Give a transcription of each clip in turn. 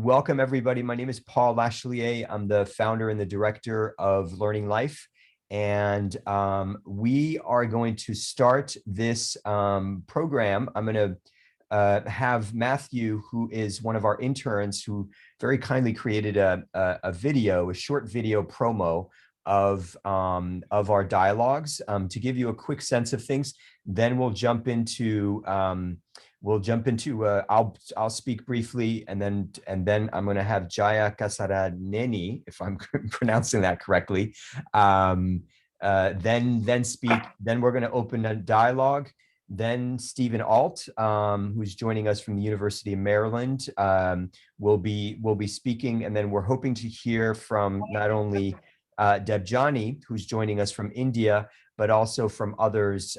welcome everybody. My name is Paul Lachelier. I'm the founder and the director of Learning Life. And we are going to start this program. I'm going to have Matthew, who is one of our interns, who very kindly created a short video promo of our dialogues to give you a quick sense of things. Then we'll jump into I'll speak briefly, and then I'm going to have Jaya Kasaraneni, if I'm pronouncing that correctly, then speak. Then we're going to open a dialogue. Then Stephen Alt, who's joining us from the University of Maryland, will be speaking, and then we're hoping to hear from not only Debjani, who's joining us from India, but also from others.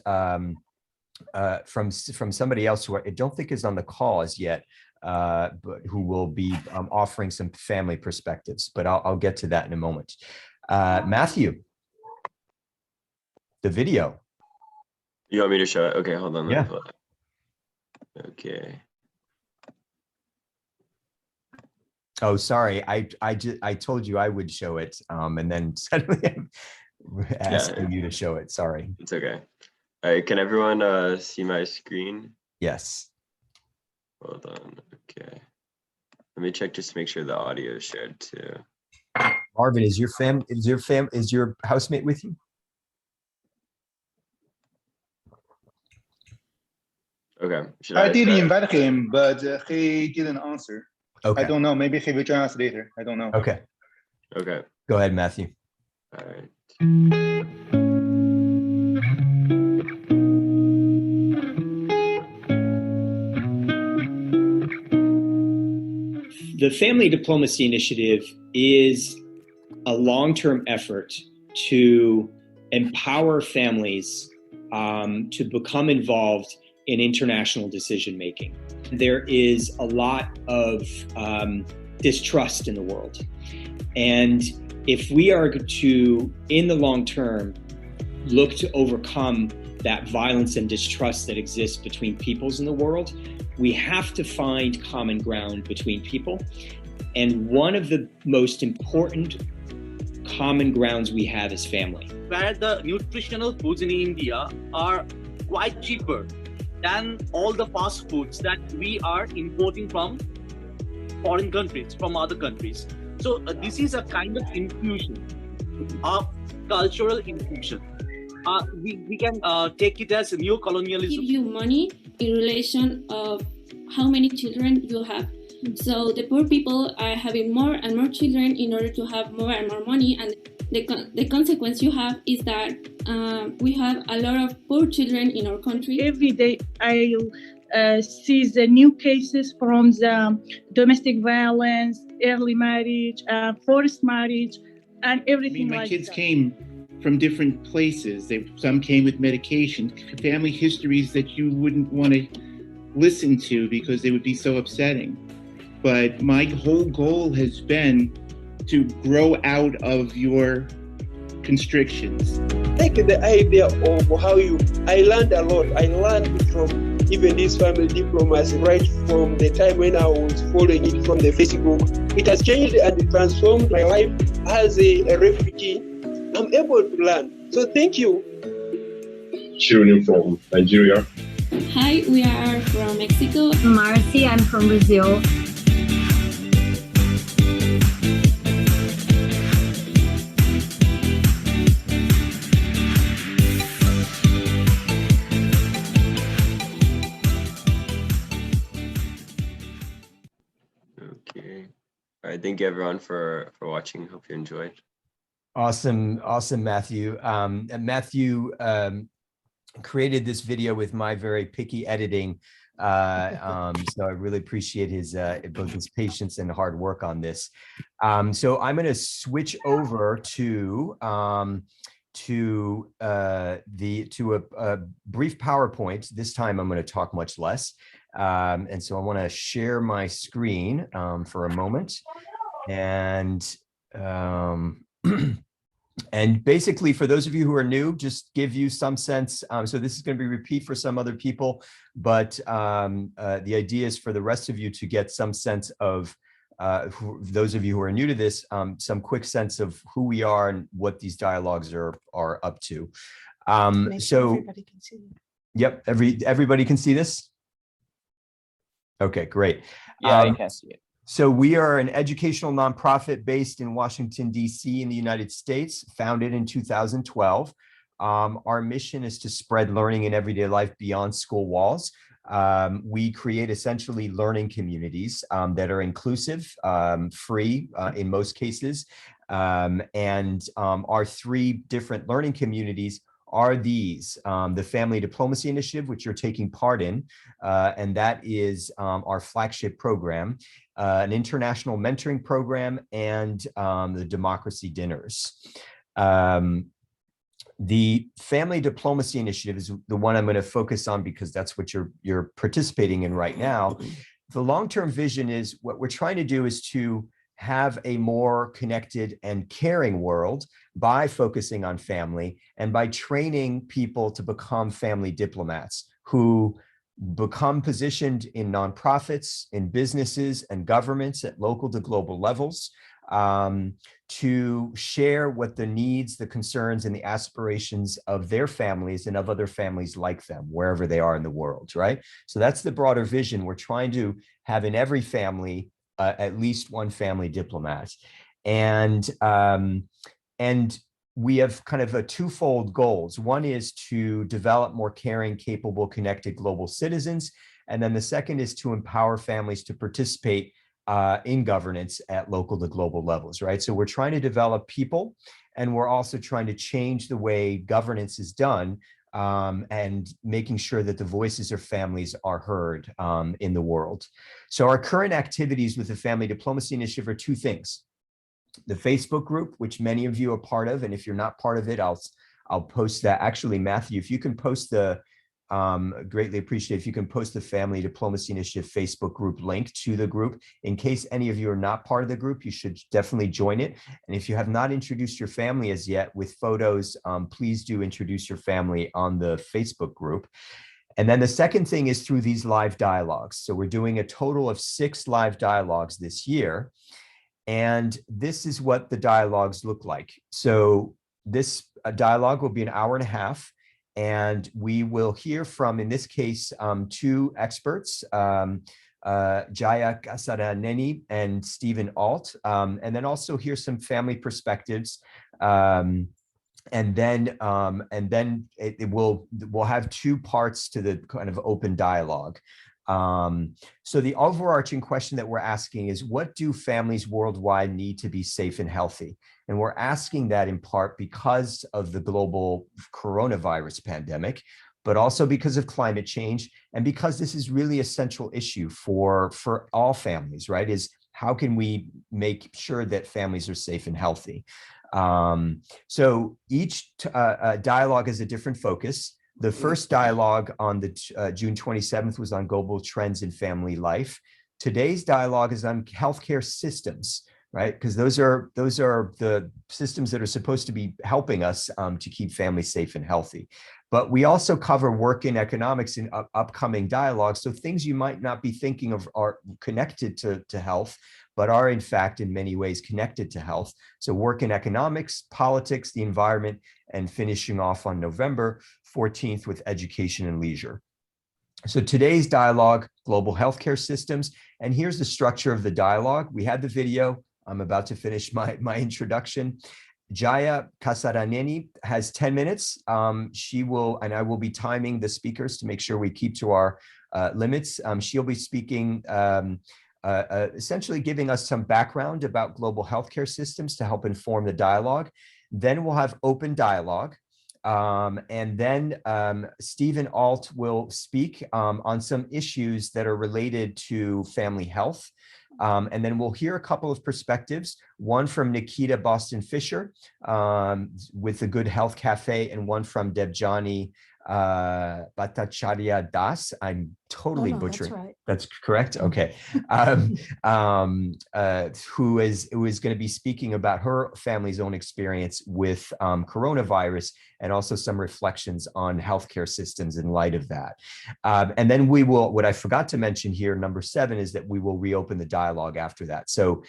From somebody else who I don't think is on the call as yet, but who will be offering some family perspectives. But I'll get to that in a moment. Matthew, the video. You want me to show it? Okay, hold on. Yeah. Okay. Oh, sorry. I told you I would show it, and then suddenly I'm asking you to show it. Sorry. It's okay. All right, can everyone see my screen? Yes. Hold on. Okay. Let me check just to make sure the audio is shared too. Marvin, is your housemate with you? Okay. I did invite him, but he didn't answer. Okay. I don't know. Maybe he will join us later. I don't know. Okay. Okay. Go ahead, Matthew. All right. The Family Diplomacy Initiative is a long-term effort to empower families to become involved in international decision-making. There is a lot of distrust in the world. And if we are to, in the long term, look to overcome that violence and distrust that exists between peoples in the world, we have to find common ground between people. And one of the most important common grounds we have is family. Where the nutritional foods in India are quite cheaper than all the fast foods that we are importing from foreign countries, from other countries. So this is a kind of infusion, of cultural infusion. We can take it as neo-colonialism. Give you money in relation of how many children you have. So the poor people are having more and more children in order to have more and more money, and the consequence you have is that we have a lot of poor children in our country. Every day I see the new cases from the domestic violence, early marriage, forced marriage, and everything like that. My kids came from different places. Some came with medication, family histories that you wouldn't want to listen to because they would be so upsetting. But my whole goal has been to grow out of your constrictions. Take the idea of how I learned a lot. I learned from even this family diplomacy right from the time when I was following it from the Facebook. It has changed and transformed my life as a refugee. I'm able to learn. So thank you. Children from Nigeria. Hi, we are from Mexico. Marcy, I'm from Brazil. Okay. All right. Thank you everyone for watching. Hope you enjoyed. Awesome, Matthew. And Matthew created this video with my very picky editing. So I really appreciate his both his patience and hard work on this. So I'm going to switch over to a brief PowerPoint. This time I'm going to talk much less. And so I want to share my screen for a moment, and and basically, for those of you who are new, just give you some sense. So this is going to be repeat for some other people, but the idea is for the rest of you to get some sense of those of you who are new to this, some quick sense of who we are and what these dialogues are up to. So everybody can see. Yep, everybody can see this? Okay, great. Yeah, I can see it. So we are an educational nonprofit based in Washington, D.C. in the United States, founded in 2012. Our mission is to spread learning in everyday life beyond school walls. We create essentially learning communities that are inclusive, free in most cases. And our three different learning communities are these: the Family Diplomacy Initiative, which you're taking part in, and that is our flagship program, an international mentoring program, and the Democracy Dinners. The Family Diplomacy Initiative is the one I'm going to focus on because that's what you're participating in right now. The long-term vision is what we're trying to do is to have a more connected and caring world by focusing on family and by training people to become family diplomats who become positioned in nonprofits, in businesses and governments at local to global levels, to share what the needs, the concerns, and the aspirations of their families and of other families like them, wherever they are in the world, right? So that's the broader vision. We're trying to have in every family at least one family diplomat. And we have kind of a twofold goals. One is to develop more caring, capable, connected global citizens. And then the second is to empower families to participate in governance at local to global levels, right? So we're trying to develop people, and we're also trying to change the way governance is done, and making sure that the voices of families are heard in the world. So our current activities with the Family Diplomacy Initiative are two things: the Facebook group, which many of you are part of, and if you're not part of it, I'll post that. Actually, Matthew, if you can post the, greatly appreciate if you can post the Family Diplomacy Initiative Facebook group link to the group. In case any of you are not part of the group, you should definitely join it. And if you have not introduced your family as yet with photos, please do introduce your family on the Facebook group. And then the second thing is through these live dialogues. So we're doing a total of 6 live dialogues this year. And this is what the dialogues look like. So this dialogue will be an hour and a half. And we will hear from, in this case, 2 experts, Jaya Kasaraneni and Stephen Alt, and then also hear some family perspectives. And then we'll have 2 parts to the kind of open dialogue. So the overarching question that we're asking is, what do families worldwide need to be safe and healthy? And we're asking that in part because of the global coronavirus pandemic, but also because of climate change, and because this is really a central issue for all families, right? Is how can we make sure that families are safe and healthy? So each dialogue has a different focus. The first dialogue on the June 27th was on global trends in family life. Today's dialogue is on healthcare systems, right? Because those are the systems that are supposed to be helping us to keep families safe and healthy. But we also cover work and economics in upcoming dialogues. So things you might not be thinking of are connected to health, but are in fact in many ways connected to health. So work and economics, politics, the environment, and finishing off on November 14th with education and leisure. So today's dialogue, global healthcare systems, and here's the structure of the dialogue. We had the video. I'm about to finish my introduction. Jaya Kasaraneni has 10 minutes. She will, and I will be timing the speakers to make sure we keep to our limits. She'll be speaking, essentially giving us some background about global healthcare systems to help inform the dialogue. Then we'll have open dialogue. And then Stephen Alt will speak on some issues that are related to family health. And then we'll hear a couple of perspectives, one from Nikita Boston Fisher with the Good Health Cafe, and one from Debjani Bhattacharya Das. I'm totally no, butchering. that's right. That's correct. Okay. Who is going to be speaking about her family's own experience with coronavirus, and also some reflections on healthcare systems in light of that. And then we will, what I forgot to mention here, number 7, is that we will reopen the dialogue after that. So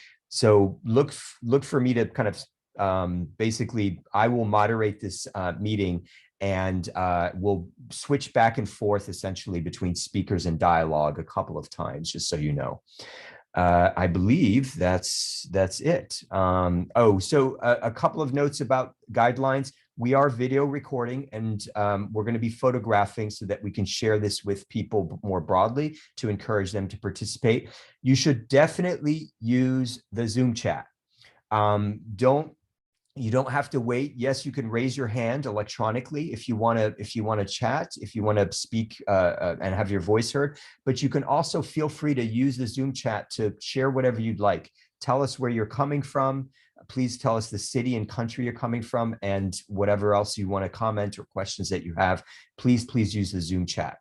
look for me to kind of basically, I will moderate this meeting, and we'll switch back and forth essentially between speakers and dialogue a couple of times, just so you know. I believe that's it. So a couple of notes about guidelines. We are video recording, and we're going to be photographing so that we can share this with people more broadly to encourage them to participate. You should definitely use the Zoom chat. You don't have to wait. Yes, you can raise your hand electronically if you want to chat, if you want to speak and have your voice heard. But you can also feel free to use the Zoom chat to share whatever you'd like. Tell us where you're coming from. Please tell us the city and country you're coming from, and whatever else you want to comment or questions that you have. Please use the Zoom chat.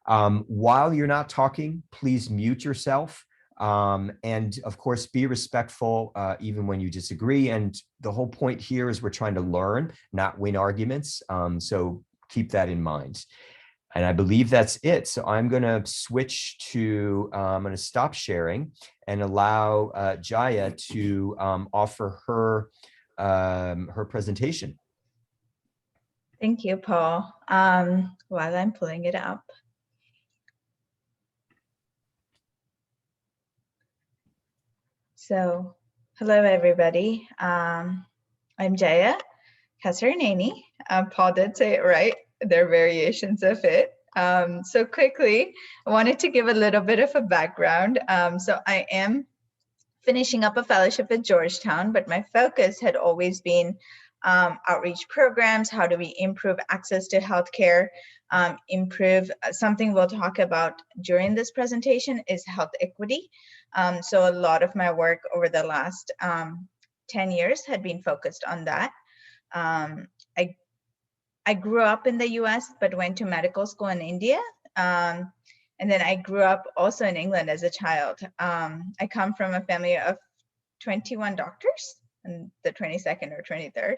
While you're not talking, please mute yourself. And of course, be respectful even when you disagree. And the whole point here is we're trying to learn, not win arguments. So keep that in mind. And I believe that's it. So I'm going to switch to, I'm going to stop sharing and allow Jaya to offer her presentation. Thank you, Paul. While I'm pulling it up. So, hello everybody. I'm Jaya Kasarneni. Paul did say it right. There are variations of it. So quickly, I wanted to give a little bit of a background. So I am finishing up a fellowship at Georgetown, but my focus had always been outreach programs. How do we improve access to healthcare? Improve something we'll talk about during this presentation is health equity. So a lot of my work over the last 10 years had been focused on that. I grew up in the US, but went to medical school in India. And then I grew up also in England as a child. I come from a family of 21 doctors, and the 22nd or 23rd.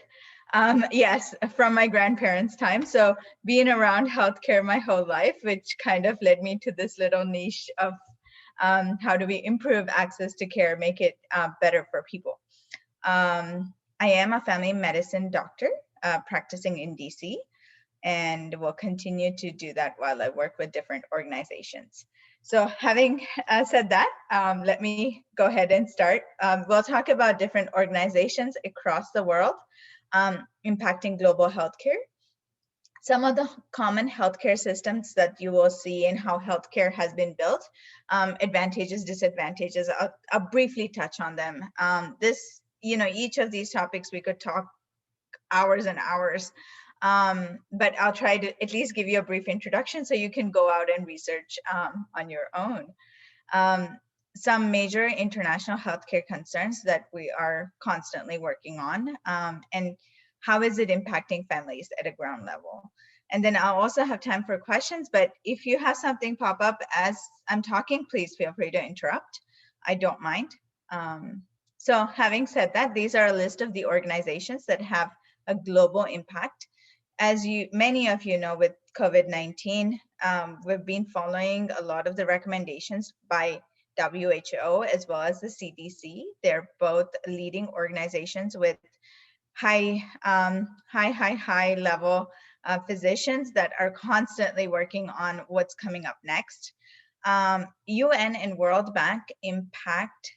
Yes, from my grandparents' time. So being around healthcare my whole life, which kind of led me to this little niche of how do we improve access to care, make it better for people. I am a family medicine doctor practicing in DC, and will continue to do that while I work with different organizations. So having said that, let me go ahead and start. We'll talk about different organizations across the world impacting global healthcare. Some of the common healthcare systems that you will see in how healthcare has been built, advantages, disadvantages, I'll briefly touch on them. Each of these topics we could talk hours and hours, but I'll try to at least give you a brief introduction so you can go out and research on your own. Some major international healthcare concerns that we are constantly working on, and how is it impacting families at a ground level? And then I'll also have time for questions, but if you have something pop up as I'm talking, please feel free to interrupt. I don't mind. So having said that, these are a list of the organizations that have a global impact. As many of you know, with COVID-19, we've been following a lot of the recommendations by WHO as well as the CDC. They're both leading organizations with high level physicians that are constantly working on what's coming up next. UN and World Bank impact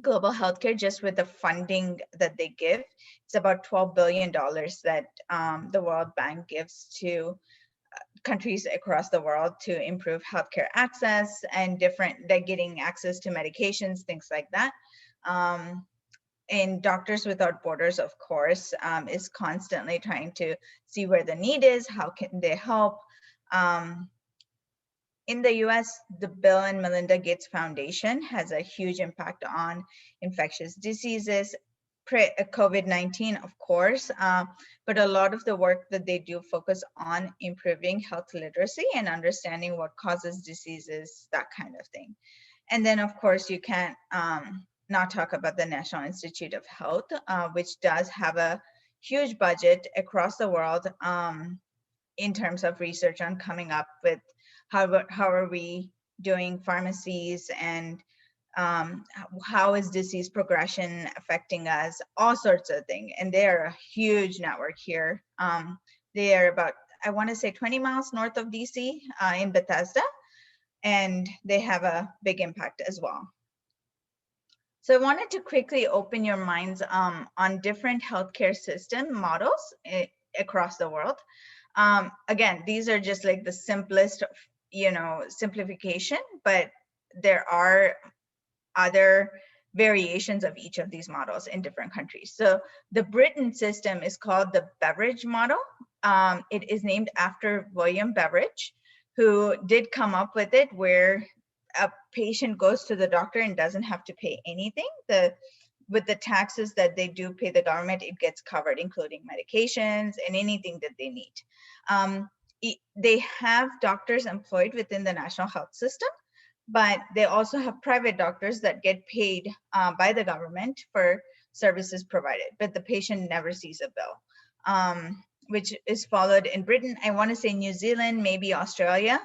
global healthcare just with the funding that they give. It's about $12 billion that the World Bank gives to countries across the world to improve healthcare access and getting access to medications, things like that. And Doctors Without Borders, of course, is constantly trying to see where the need is, how can they help. In the US, the Bill and Melinda Gates Foundation has a huge impact on infectious diseases, COVID-19, of course, but a lot of the work that they do focus on improving health literacy and understanding what causes diseases, that kind of thing. And then, of course, you can't not talk about the National Institute of Health, which does have a huge budget across the world in terms of research on coming up with how are we doing pharmacies and how is disease progression affecting us, all sorts of things. And they're a huge network here. They are about, I want to say 20 miles north of DC in Bethesda, and they have a big impact as well. So I wanted to quickly open your minds on different healthcare system models across the world. Again, these are just like the simplest, simplification, but there are other variations of each of these models in different countries. So the Britain system is called the Beveridge model. It is named after William Beveridge, who did come up with it, where a patient goes to the doctor and doesn't have to pay anything. With the taxes that they do pay the government, it gets covered, including medications and anything that they need. They have doctors employed within the national health system, but they also have private doctors that get paid by the government for services provided, but the patient never sees a bill, which is followed in Britain. I want to say New Zealand, maybe Australia,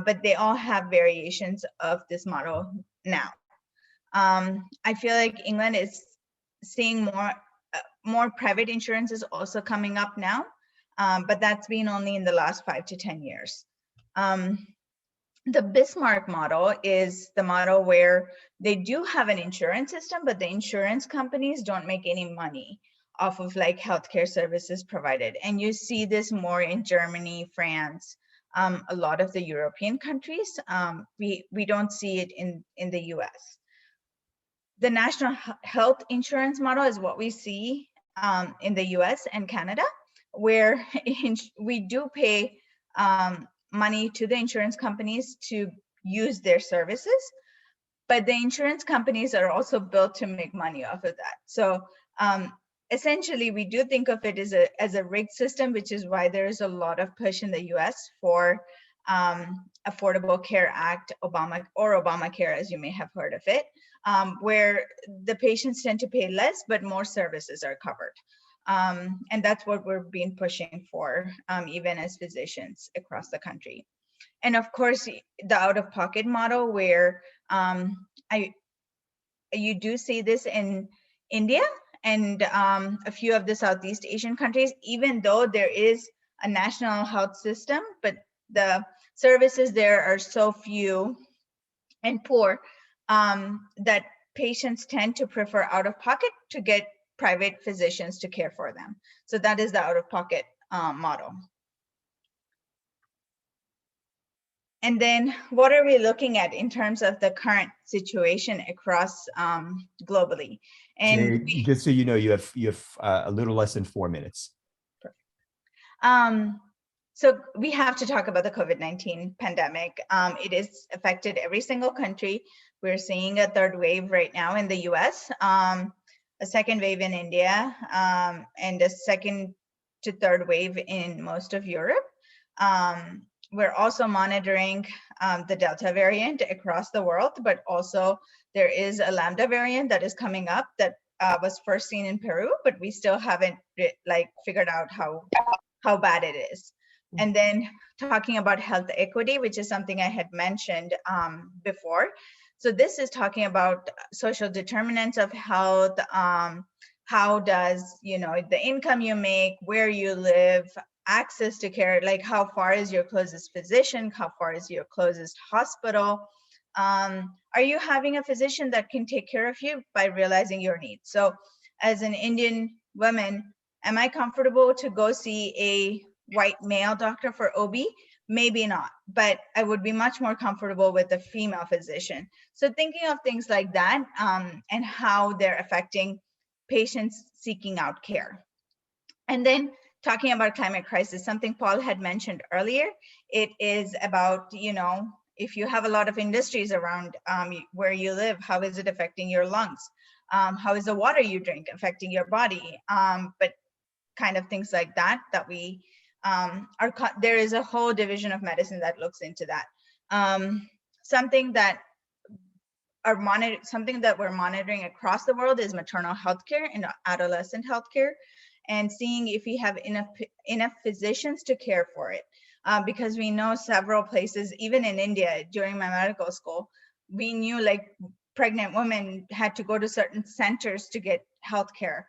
but they all have variations of this model now. I feel like England is seeing more private insurance is also coming up now, but that's been only in the last 5 to 10 years. The Bismarck model is the model where they do have an insurance system, but the insurance companies don't make any money off of like healthcare services provided. And you see this more in Germany, France, a lot of the European countries. We don't see it in the US. The national health insurance model is what we see in the US and Canada, where we do pay money to the insurance companies to use their services, but the insurance companies are also built to make money off of that. So essentially, we do think of it as a rigged system, which is why there is a lot of push in the US for Affordable Care Act, Obamacare, as you may have heard of it, where the patients tend to pay less, but more services are covered. And that's what we're been pushing for, even as physicians across the country. And of course, the out-of-pocket model, where you do see this in India and a few of the Southeast Asian countries, even though there is a national health system, but the services there are so few and poor that patients tend to prefer out-of-pocket to get private physicians to care for them. So that is the out-of-pocket model. And then what are we looking at in terms of the current situation across globally? And Jay, just so you know, you have a little less than 4 minutes. Perfect. So we have to talk about the COVID-19 pandemic. It has affected every single country. We're seeing a third wave right now in the US, a second wave in India, and a second to third wave in most of Europe. We're also monitoring the Delta variant across the world, but also there is a Lambda variant that is coming up that was first seen in Peru, but we still haven't figured out how bad it is. And then talking about health equity, which is something I had mentioned before. So this is talking about social determinants of health. How does, the income you make, where you live, access to care, like how far is your closest physician, how far is your closest hospital? Are you having a physician that can take care of you by realizing your needs? So as an Indian woman, am I comfortable to go see a white male doctor for OB? Maybe not, but I would be much more comfortable with a female physician. So thinking of things like that and how they're affecting patients seeking out care. And then talking about climate crisis, something Paul had mentioned earlier, it is about, if you have a lot of industries around where you live, how is it affecting your lungs? How is the water you drink affecting your body? But kind of things like that, that we there is a whole division of medicine that looks into that. Something that we're monitoring across the world is maternal health care and adolescent health care, and seeing if we have enough physicians to care for it. Because we know several places, even in India, during my medical school, we knew like pregnant women had to go to certain centers to get health care.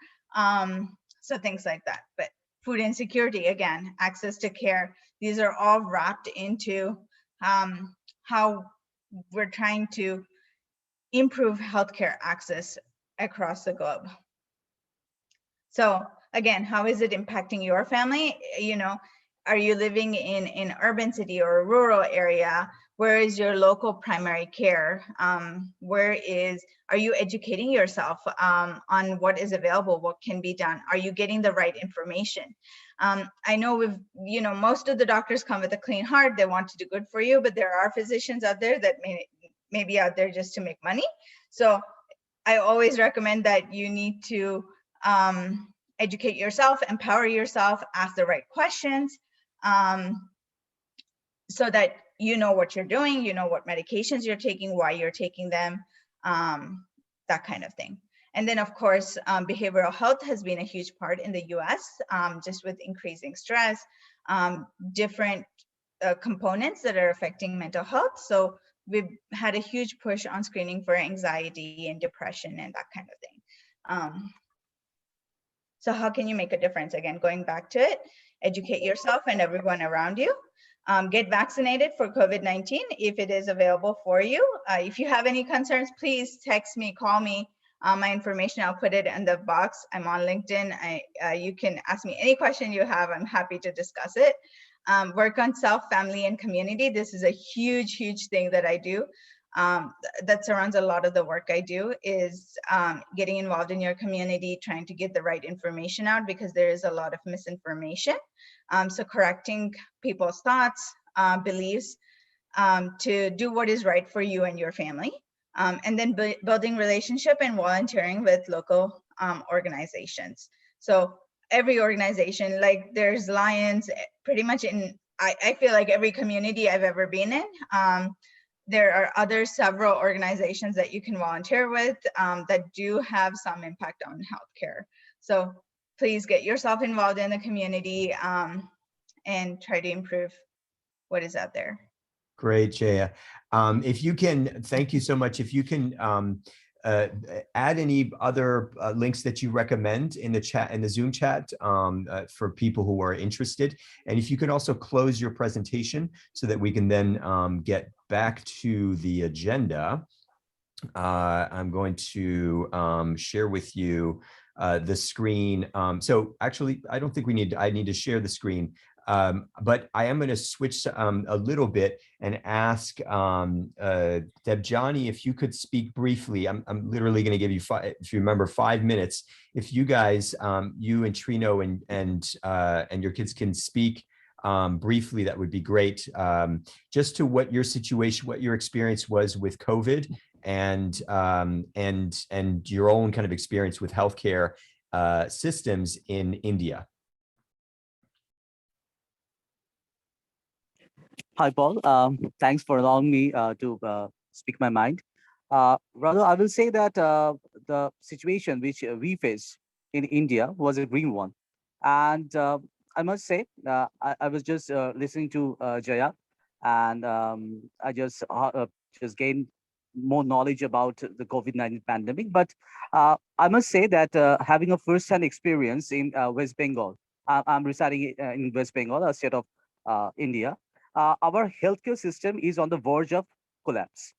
So things like that. But food insecurity, again, access to care, these are all wrapped into how we're trying to improve healthcare access across the globe. So again, how is it impacting your family? You know, are you living in an urban city or a rural area? Where is your local primary care? Are you educating yourself on what is available, what can be done? Are you getting the right information? I know most of the doctors come with a clean heart. They want to do good for you, but there are physicians out there that may be out there just to make money. So I always recommend that you need to educate yourself, empower yourself, ask the right questions, so that you know what you're doing, you know what medications you're taking, why you're taking them, that kind of thing. And then of course, behavioral health has been a huge part in the US, just with increasing stress, different components that are affecting mental health. So we've had a huge push on screening for anxiety and depression and that kind of thing. So how can you make a difference? Again, going back to it, educate yourself and everyone around you. Get vaccinated for COVID-19 if it is available for you. If you have any concerns, please text me, call me. My information, I'll put it in the box. I'm on LinkedIn. You can ask me any question you have. I'm happy to discuss it. Work on self, family, and community. This is a huge, huge thing that I do. That surrounds a lot of the work I do, is getting involved in your community, trying to get the right information out, because there is a lot of misinformation. So correcting people's thoughts, beliefs, to do what is right for you and your family. And then building relationship and volunteering with local organizations. So every organization, like there's Lions pretty much in, I feel like every community I've ever been in. There are several organizations that you can volunteer with that do have some impact on healthcare. So please get yourself involved in the community and try to improve what is out there. Great, Jaya. If you can, thank you so much. If you can add any other links that you recommend in the chat, in the Zoom chat, for people who are interested. And if you can also close your presentation so that we can then get back to the agenda. I'm going to share with you the screen. So actually, I don't think I need to share the screen. But I am going to switch a little bit and ask Debjani if you could speak briefly. I'm literally going to give you, if you remember, 5 minutes. If you guys, you and Trino and your kids can speak briefly, that would be great. Just to what your situation, what your experience was with COVID, and your own kind of experience with healthcare systems in India. Hi, Paul. Thanks for allowing me to speak my mind. Rather, I will say that the situation which we face in India was a green one. And I must say, I was just listening to Jaya, and I just gained more knowledge about the COVID-19 pandemic. But I must say that having a first-hand experience in West Bengal, I'm residing in West Bengal, a state of India. Our healthcare system is on the verge of collapse.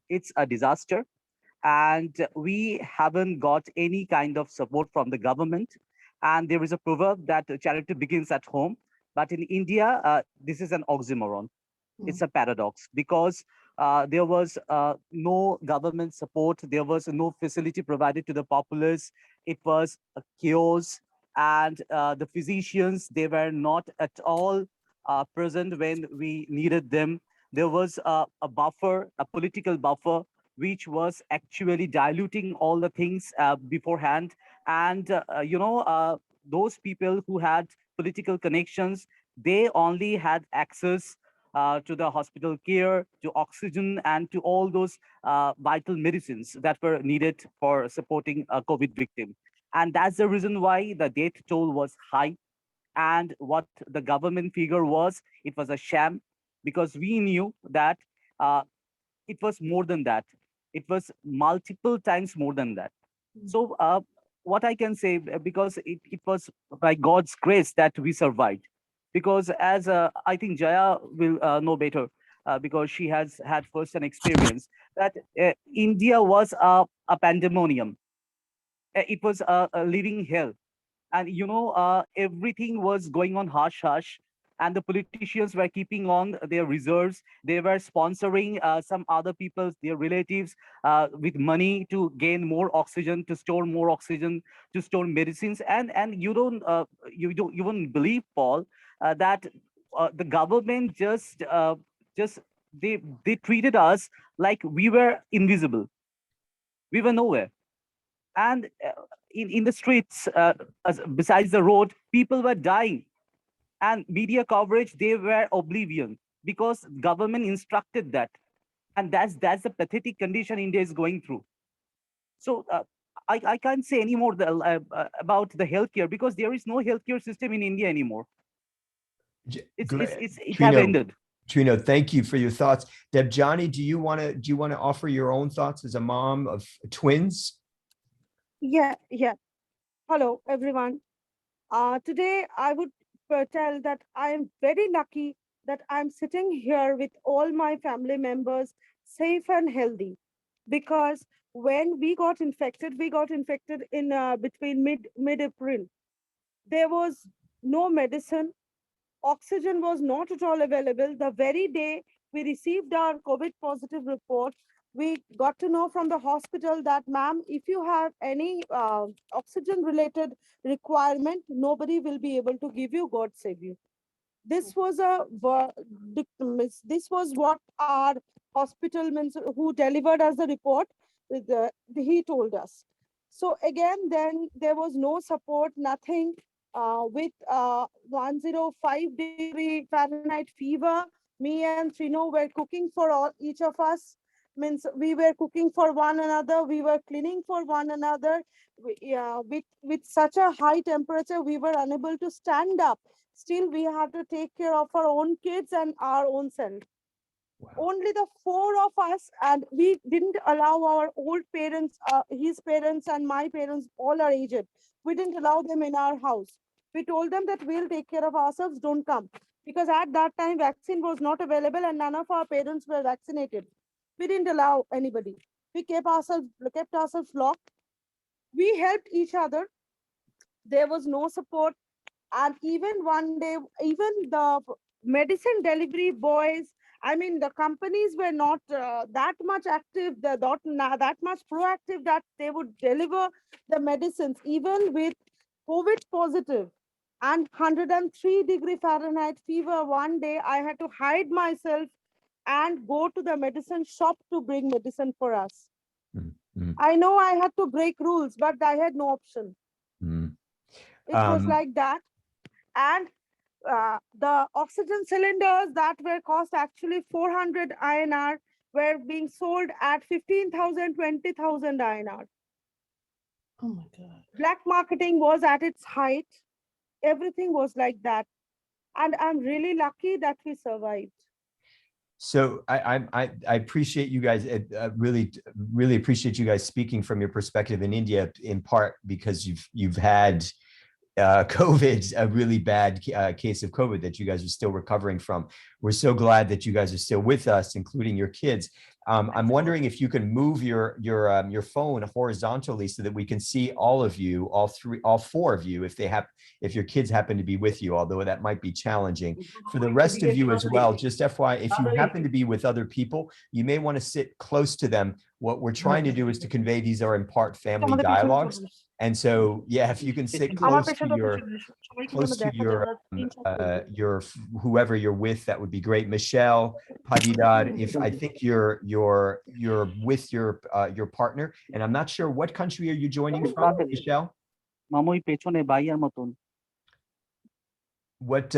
It's a disaster, and we haven't got any kind of support from the government. And there is a proverb that charity begins at home. But in India, this is an oxymoron. It's a paradox, because there was no government support. There was no facility provided to the populace. It was a chaos. And the physicians, they were not at all present when we needed them. There was a buffer, a political buffer which was actually diluting all the things beforehand. And, those people who had political connections, they only had access to the hospital care, to oxygen, and to all those vital medicines that were needed for supporting a COVID victim. And that's the reason why the death toll was high. And what the government figure was, it was a sham, because we knew that uh, it was more than that. It was multiple times more than that. So what I can say, because it was by God's grace that we survived. Because as I think Jaya will know better, because she has had first-hand experience, that India was a pandemonium. It was a living hell. And everything was going on hush hush, and the politicians were keeping on their reserves. They were sponsoring some other people's, their relatives, with money to gain more oxygen, to store more oxygen, to store medicines. And you wouldn't believe, Paul, that the government just they treated us like we were invisible. We were nowhere. And in the streets, besides the road, people were dying. And media coverage, they were oblivion, because government instructed that. And that's the pathetic condition India is going through. So I can't say any more about the healthcare, because there is no healthcare system in India anymore. It have ended. Trino, thank you for your thoughts. Debjani, do you want to offer your own thoughts as a mom of twins? Yeah. Hello, everyone. Today, I would tell that I am very lucky that I'm sitting here with all my family members, safe and healthy. Because when we got infected in between mid-April. There was no medicine. Oxygen was not at all available. The very day we received our COVID positive report, we got to know from the hospital that, ma'am, if you have any oxygen related requirement, nobody will be able to give you. God save you. This was this was what our hospital means who delivered us the report. He told us. So again, then there was no support, nothing. With 105-degree Fahrenheit fever, me and Trino were cooking for each of us. Means we were cooking for one another, we were cleaning for one another. With such a high temperature, we were unable to stand up. Still, we had to take care of our own kids and our own self. Wow. Only the four of us, and we didn't allow our old parents, his parents and my parents, all are aged. We didn't allow them in our house. We told them that we'll take care of ourselves, don't come. Because at that time, vaccine was not available and none of our parents were vaccinated. We didn't allow anybody. We kept ourselves locked. We helped each other. There was no support. And even one day, even the medicine delivery boys, I mean, the companies were not that much active, that much proactive that they would deliver the medicines, even with COVID positive and 103-degree Fahrenheit fever. One day, I had to hide myself and go to the medicine shop to bring medicine for us. Mm-hmm. I know I had to break rules, but I had no option. Mm-hmm. It was like that. And the oxygen cylinders that were cost actually 400 INR were being sold at 15,000, 20,000 INR. Oh my God. Black marketing was at its height. Everything was like that. And I'm really lucky that we survived. So I appreciate you guys, really appreciate you guys speaking from your perspective in India, in part because you've had COVID, a really bad case of COVID that you guys are still recovering from. We're so glad that you guys are still with us, including your kids. I'm wondering if you can move your phone horizontally so that we can see all of you, all four of you, if your kids happen to be with you, although that might be challenging. For the rest of you as well, just FYI, if you happen to be with other people, you may want to sit close to them what we're trying to do is to convey these are in part family dialogues. And so, yeah, if you can sit close to your whoever you're with, that would be great. Michelle, Padidar, if I think you're with your partner, and I'm not sure what country are you joining from, Michelle? What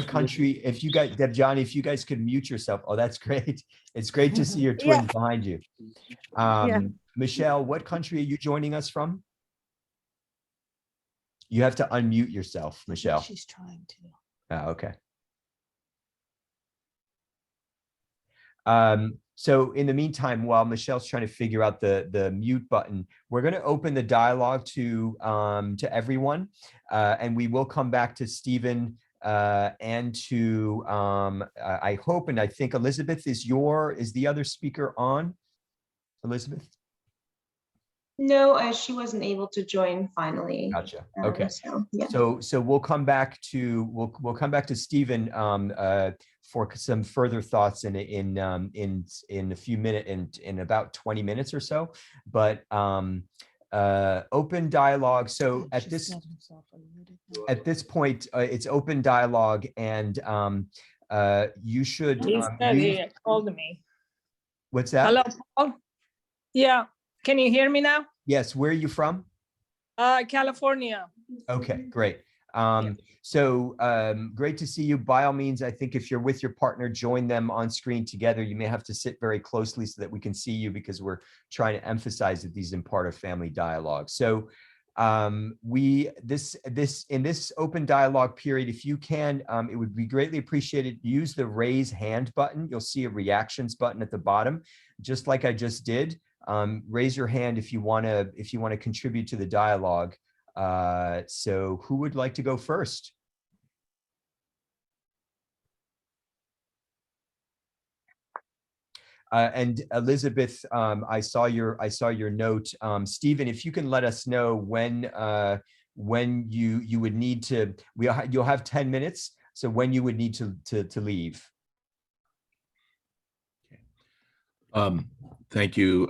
country? If you guys, Debjani, if you guys could mute yourself. Oh, that's great. It's great to see your twins behind you. Michelle, what country are you joining us from? You have to unmute yourself, Michelle. She's trying to. Okay. So in the meantime, while Michelle's trying to figure out the mute button, we're going to open the dialogue to everyone, and we will come back to Stephen and to I hope and I think Elizabeth is the other speaker on. Elizabeth? No, she wasn't able to join finally. Gotcha. Okay. So, yeah. So we'll come back to Stephen for some further thoughts in a few minutes, in about 20 minutes or so. But open dialogue. So at this point, it's open dialogue, and you should. He called me. What's that? Hello, Paul. Yeah. Can you hear me now? Yes. Where are you from? California. Okay, great. So great to see you. By all means, I think if you're with your partner, join them on screen together. You may have to sit very closely so that we can see you, because we're trying to emphasize that these are part of family dialogue. So in this open dialogue period, if you can, it would be greatly appreciated. Use the raise hand button. You'll see a reactions button at the bottom, just like I just did. Raise your hand if you want to contribute to the dialogue. So who would like to go first? And Elizabeth, I saw your note. Stephen, if you can let us know when you would need to, you'll have 10 minutes. So when you would need to leave. Thank you,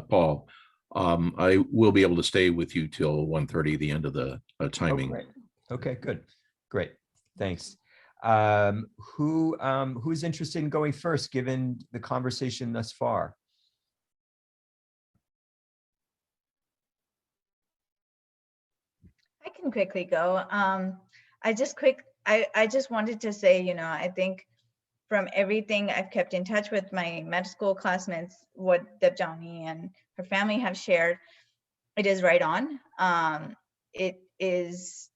Paul. I will be able to stay with you till 1:30, the end of the timing. Oh, great. Okay, good. Great. Thanks. Who's interested in going first, given the conversation thus far? I can quickly go. I just wanted to say, I think from everything I've kept in touch with my med school classmates, what Debjani and her family have shared, it is right on. It's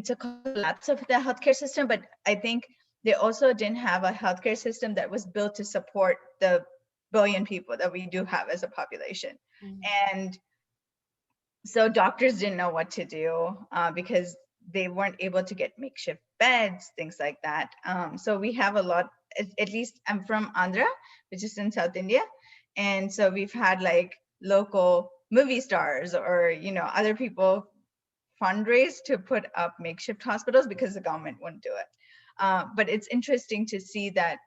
a collapse of the healthcare system, but I think they also didn't have a healthcare system that was built to support the billion people that we do have as a population. And so doctors didn't know what to do because they weren't able to get makeshift beds, things like that. So we have a lot, at least I'm from Andhra, which is in South India. And so we've had like local movie stars or, other people fundraise to put up makeshift hospitals because the government wouldn't do it. But it's interesting to see that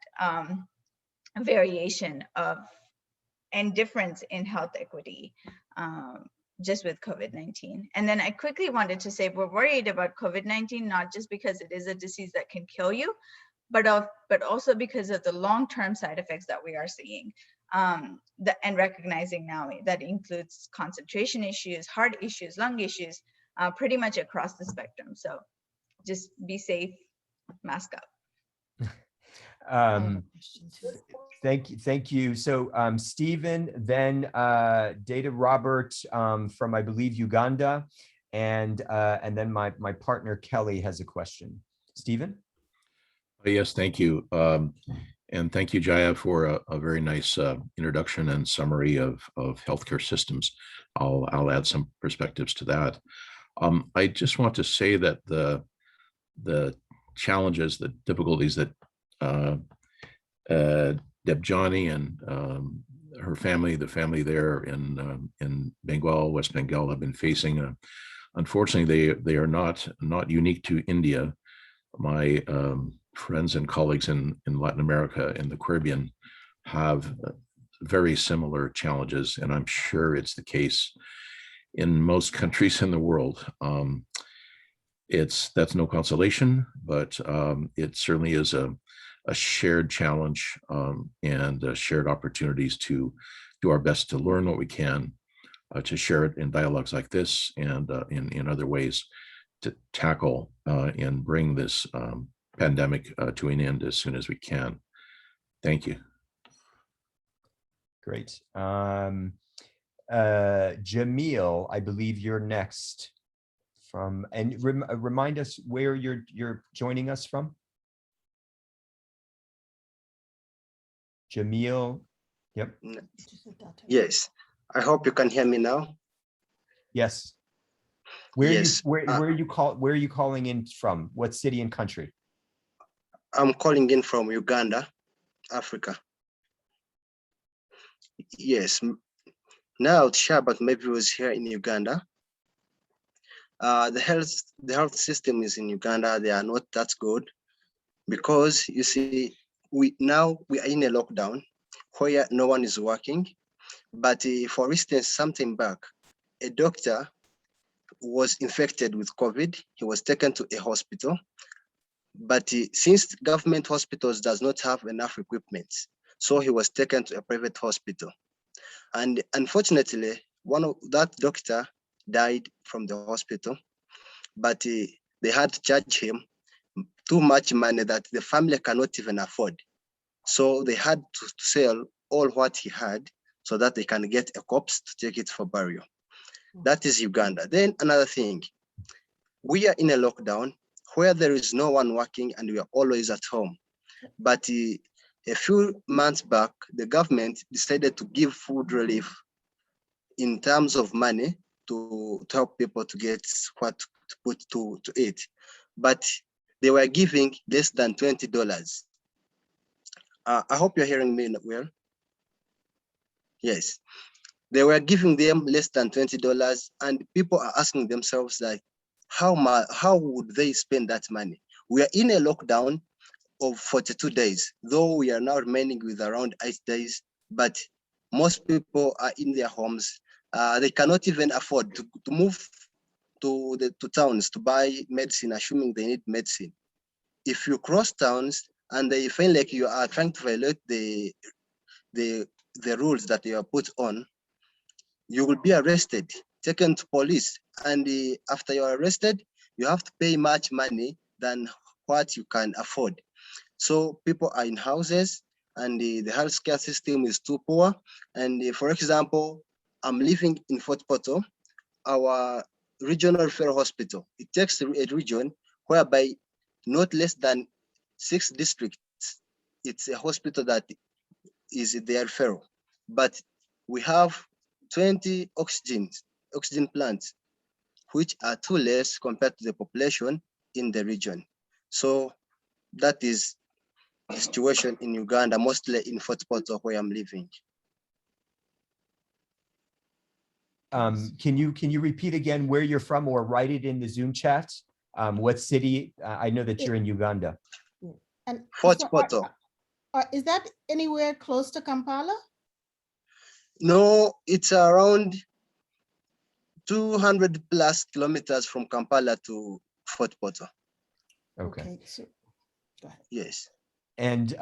variation of and difference in health equity just with COVID-19. And then I quickly wanted to say, we're worried about COVID-19, not just because it is a disease that can kill you, but also because of the long-term side effects that we are seeing. And recognizing now that includes concentration issues, heart issues, lung issues, pretty much across the spectrum. So just be safe, mask up. Thank you. So Stephen, then Data Robert from, I believe, Uganda, and then my partner Kelly has a question. Stephen? Yes, thank you. And thank you, Jaya, for a very nice introduction and summary of healthcare systems. I'll add some perspectives to that. I just want to say that the challenges, the difficulties that Debjani and her family, the family there in Bengal, West Bengal, have been facing. Unfortunately, they are not unique to India. My friends and colleagues in Latin America and the Caribbean have very similar challenges, and I'm sure it's the case in most countries in the world. That's no consolation, but it certainly is a shared challenge and shared opportunities to do our best to learn what we can, to share it in dialogues like this and in other ways to tackle and bring this pandemic to an end as soon as we can. Thank you. Great. Jamil, I believe you're next from, and remind us where you're joining us from. Jamil, yep. Yes, I hope you can hear me now. Yes. Where Yes. where are you calling in from? What city and country? I'm calling in from Uganda, Africa. Yes. Now to share about my views here in Uganda. The health system is in Uganda. They are not that good because you see, we are in a lockdown where no one is working. But for instance, sometime back, a doctor was infected with COVID. He was taken to a hospital. But since government hospitals does not have enough equipment, so he was taken to a private hospital. And unfortunately, that doctor died from the hospital, but they had to charge him too much money that the family cannot even afford. So they had to sell all what he had so that they can get a corpse to take it for burial. That is Uganda. Then another thing, we are in a lockdown where there is no one working and we are always at home. But a few months back, the government decided to give food relief in terms of money to help people to get what to put to eat. But they were giving less than $20. I hope you're hearing me well. Yes. They were giving them less than $20, and people are asking themselves like, how would they spend that money? We are in a lockdown of 42 days, though we are now remaining with around 8 days, but most people are in their homes. They cannot even afford to move to towns to buy medicine, assuming they need medicine. If you cross towns and they feel like you are trying to violate the rules that you are put on, you will be arrested, taken to police, and after you are arrested, you have to pay much money than what you can afford. So people are in houses, and the healthcare system is too poor. And for example, I'm living in Fort Portal, our regional referral hospital. It takes a region whereby not less than 6 districts, it's a hospital that is their referral. But we have 20 oxygen plants, which are too less compared to the population in the region. So that is the situation in Uganda, mostly in Fort Portal where I'm living. Can you repeat again where you're from, or write it in the Zoom chat? What city? I know that you're in Uganda. And Fort Portal. Is that anywhere close to Kampala? No, it's around 200 plus kilometers from Kampala to Fort Portal. Okay. So, go ahead. Yes. And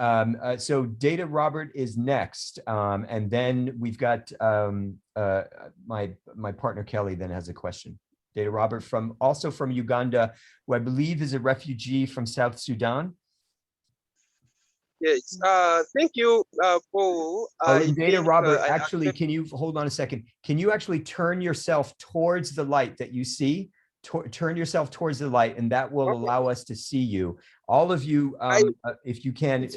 so Data Robert is next, and then we've got my partner Kelly then has a question. Data Robert also from Uganda, who I believe is a refugee from South Sudan. Yes, thank you, Paul. And Data Robert, actually, can you hold on a second? Can you actually turn yourself towards the light that you see? Turn yourself towards the light, and that will allow us to see you. All of you, if you can,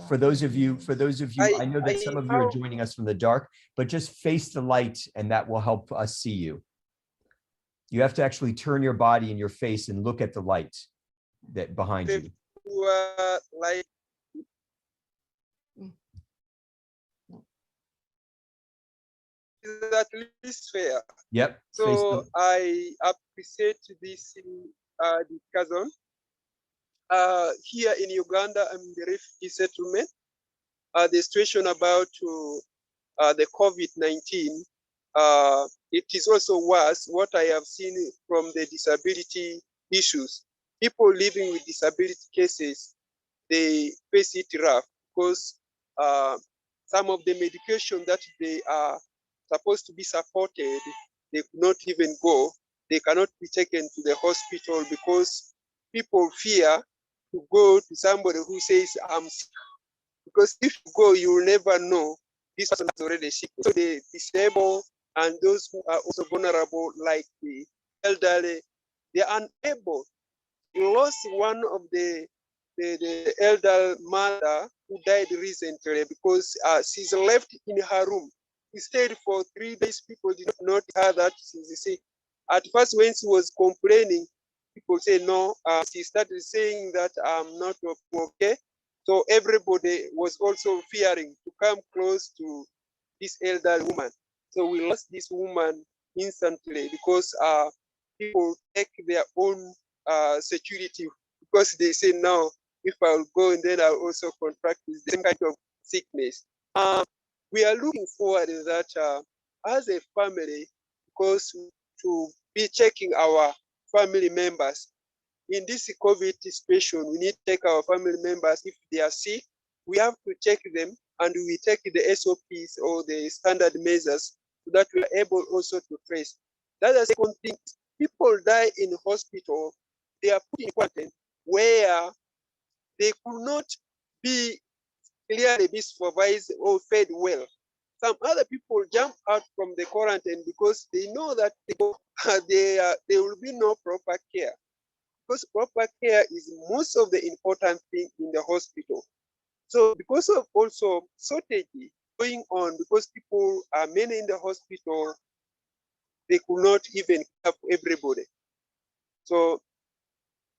for those of you, I know that some of you are joining us from the dark, but just face the light, and that will help us see you. You have to actually turn your body and your face and look at the light that behind you. Like at least fair. Yep. So I appreciate this discussion. Here in Uganda, I'm in the refugee settlement. The situation about the COVID-19, it is also worse. What I have seen from the disability issues, people living with disability cases, they face it rough because some of the medication that they are supposed to be supported, they could not even go. They cannot be taken to the hospital because people fear to go to somebody who says, I'm sick. Because if you go, you will never know this person is already sick. So the disabled and those who are also vulnerable, like the elderly, they are unable. We lost one of the elder mother who died recently because she's left in her room. She stayed for 3 days. People did not notice her that she's sick. At first, when she was complaining, people say no. She started saying that I'm not okay. So everybody was also fearing to come close to this elder woman. So we lost this woman instantly because people take their own security because they say now if I'll go and then I'll also contract the same kind of sickness. We are looking forward that as a family, because to be checking our family members in this COVID situation, we need to check our family members if they are sick. We have to check them and we take the SOPs or the standard measures so that we are able also to trace. That's the second thing. People die in hospital, they are put in quarantine where they could not be clearly be supervised or fed well. Some other people jump out from the quarantine because they know that there will be no proper care. Because proper care is most of the important thing in the hospital. So because of also shortage going on, because people are many in the hospital, they could not even help everybody. So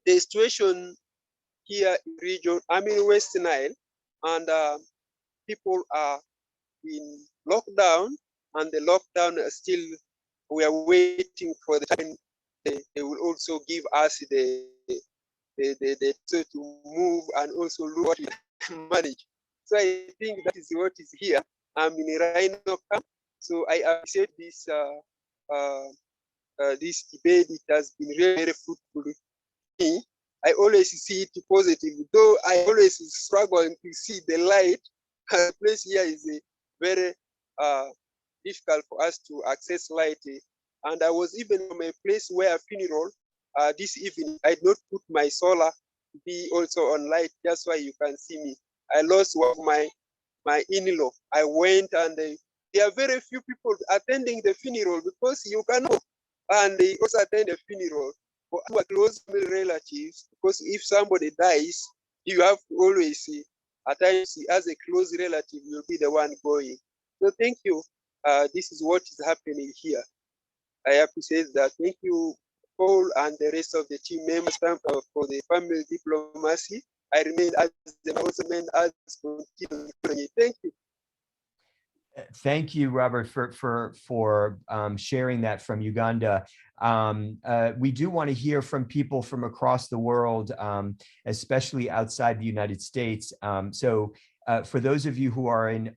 the situation here in the region, I'm in West Nile, and people are in lockdown, and the lockdown is still, we are waiting for the time they will also give us the so to move and also look what we can manage. So I think that is what is here. I'm in Rhino camp, so I appreciate this debate. It has been really very fruitful. Me, I always see it positive, though I always struggle to see the light. The place here is very difficult for us to access light. And I was even from a place where a funeral this evening. I did not put my solar to be also on light, just why you can see me. I lost one of my in-law. I went and there are very few people attending the funeral because you cannot. And they also attend the funeral for our close family relatives, because if somebody dies, you have to always see, at times as a close relative, you'll be the one going. So thank you. This is what is happening here. I appreciate that. Thank you, Paul, and the rest of the team members for the family diplomacy. I remain as the man as continue. Thank you. Thank you, Robert, for sharing that from Uganda. We do want to hear from people from across the world, especially outside the United States. So for those of you who are in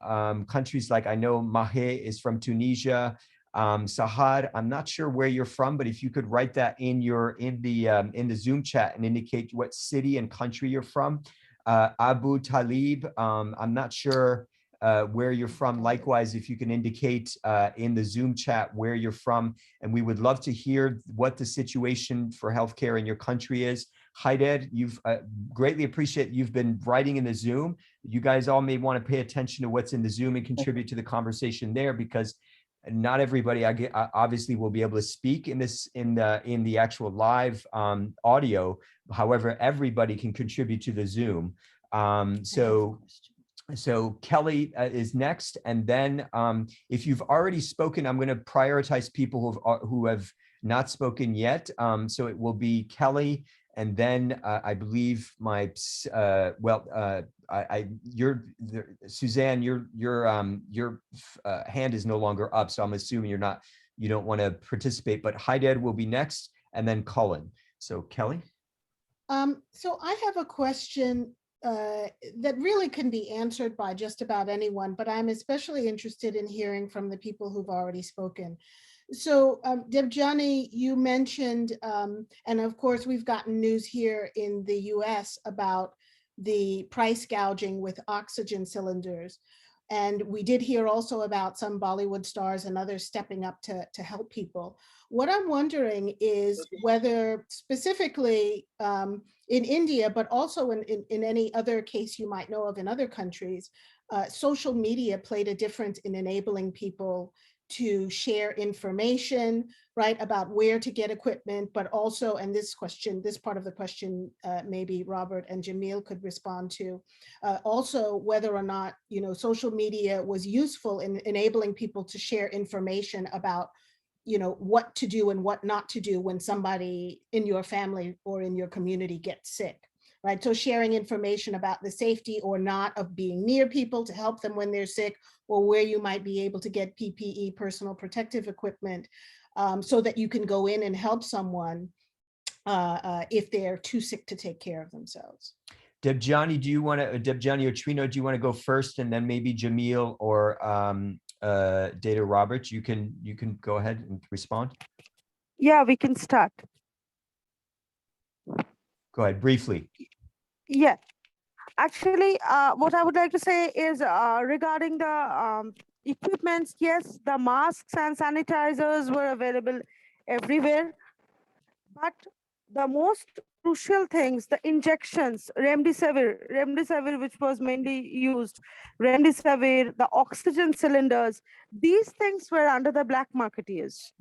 countries like, I know Mahe is from Tunisia, Sahad, I'm not sure where you're from, but if you could write that in the Zoom chat and indicate what city and country you're from. Abu Talib, I'm not sure where you're from. Likewise, if you can indicate in the Zoom chat where you're from, and we would love to hear what the situation for healthcare in your country is. Haider, you've greatly appreciate you've been writing in the Zoom. You guys all may want to pay attention to what's in the Zoom and contribute to the conversation there, because not everybody obviously will be able to speak in the actual live audio. However, everybody can contribute to the Zoom. So Kelly is next, and then if you've already spoken, I'm going to prioritize people who have not spoken yet. So it will be Kelly, and then I believe my Suzanne, your hand is no longer up, so I'm assuming you don't want to participate. But Haided will be next, and then Cullen. So Kelly. So I have a question. that really can be answered by just about anyone, but I'm especially interested in hearing from the people who've already spoken. So Debjani, you mentioned, and of course we've gotten news here in the US about the price gouging with oxygen cylinders. And we did hear also about some Bollywood stars and others stepping up to help people. What I'm wondering is whether specifically in India, but also in any other case you might know of in other countries, social media played a difference in enabling people to share information, right, about where to get equipment, but also, and this part of the question, maybe Robert and Jamil could respond to, also whether or not, social media was useful in enabling people to share information about, what to do and what not to do when somebody in your family or in your community gets sick. Right, so sharing information about the safety or not of being near people to help them when they're sick, or where you might be able to get PPE, personal protective equipment, so that you can go in and help someone if they're too sick to take care of themselves. Debjani, Debjani or Trino, do you want to go first, and then maybe Jamil or Data Robert, you can go ahead and respond. Yeah, we can start. Go ahead, briefly. Yeah, actually, what I would like to say is regarding the equipments, yes, the masks and sanitizers were available everywhere, but the most crucial things, the injections, remdesivir, which was mainly used, remdesivir, the oxygen cylinders, these things were under the black market use.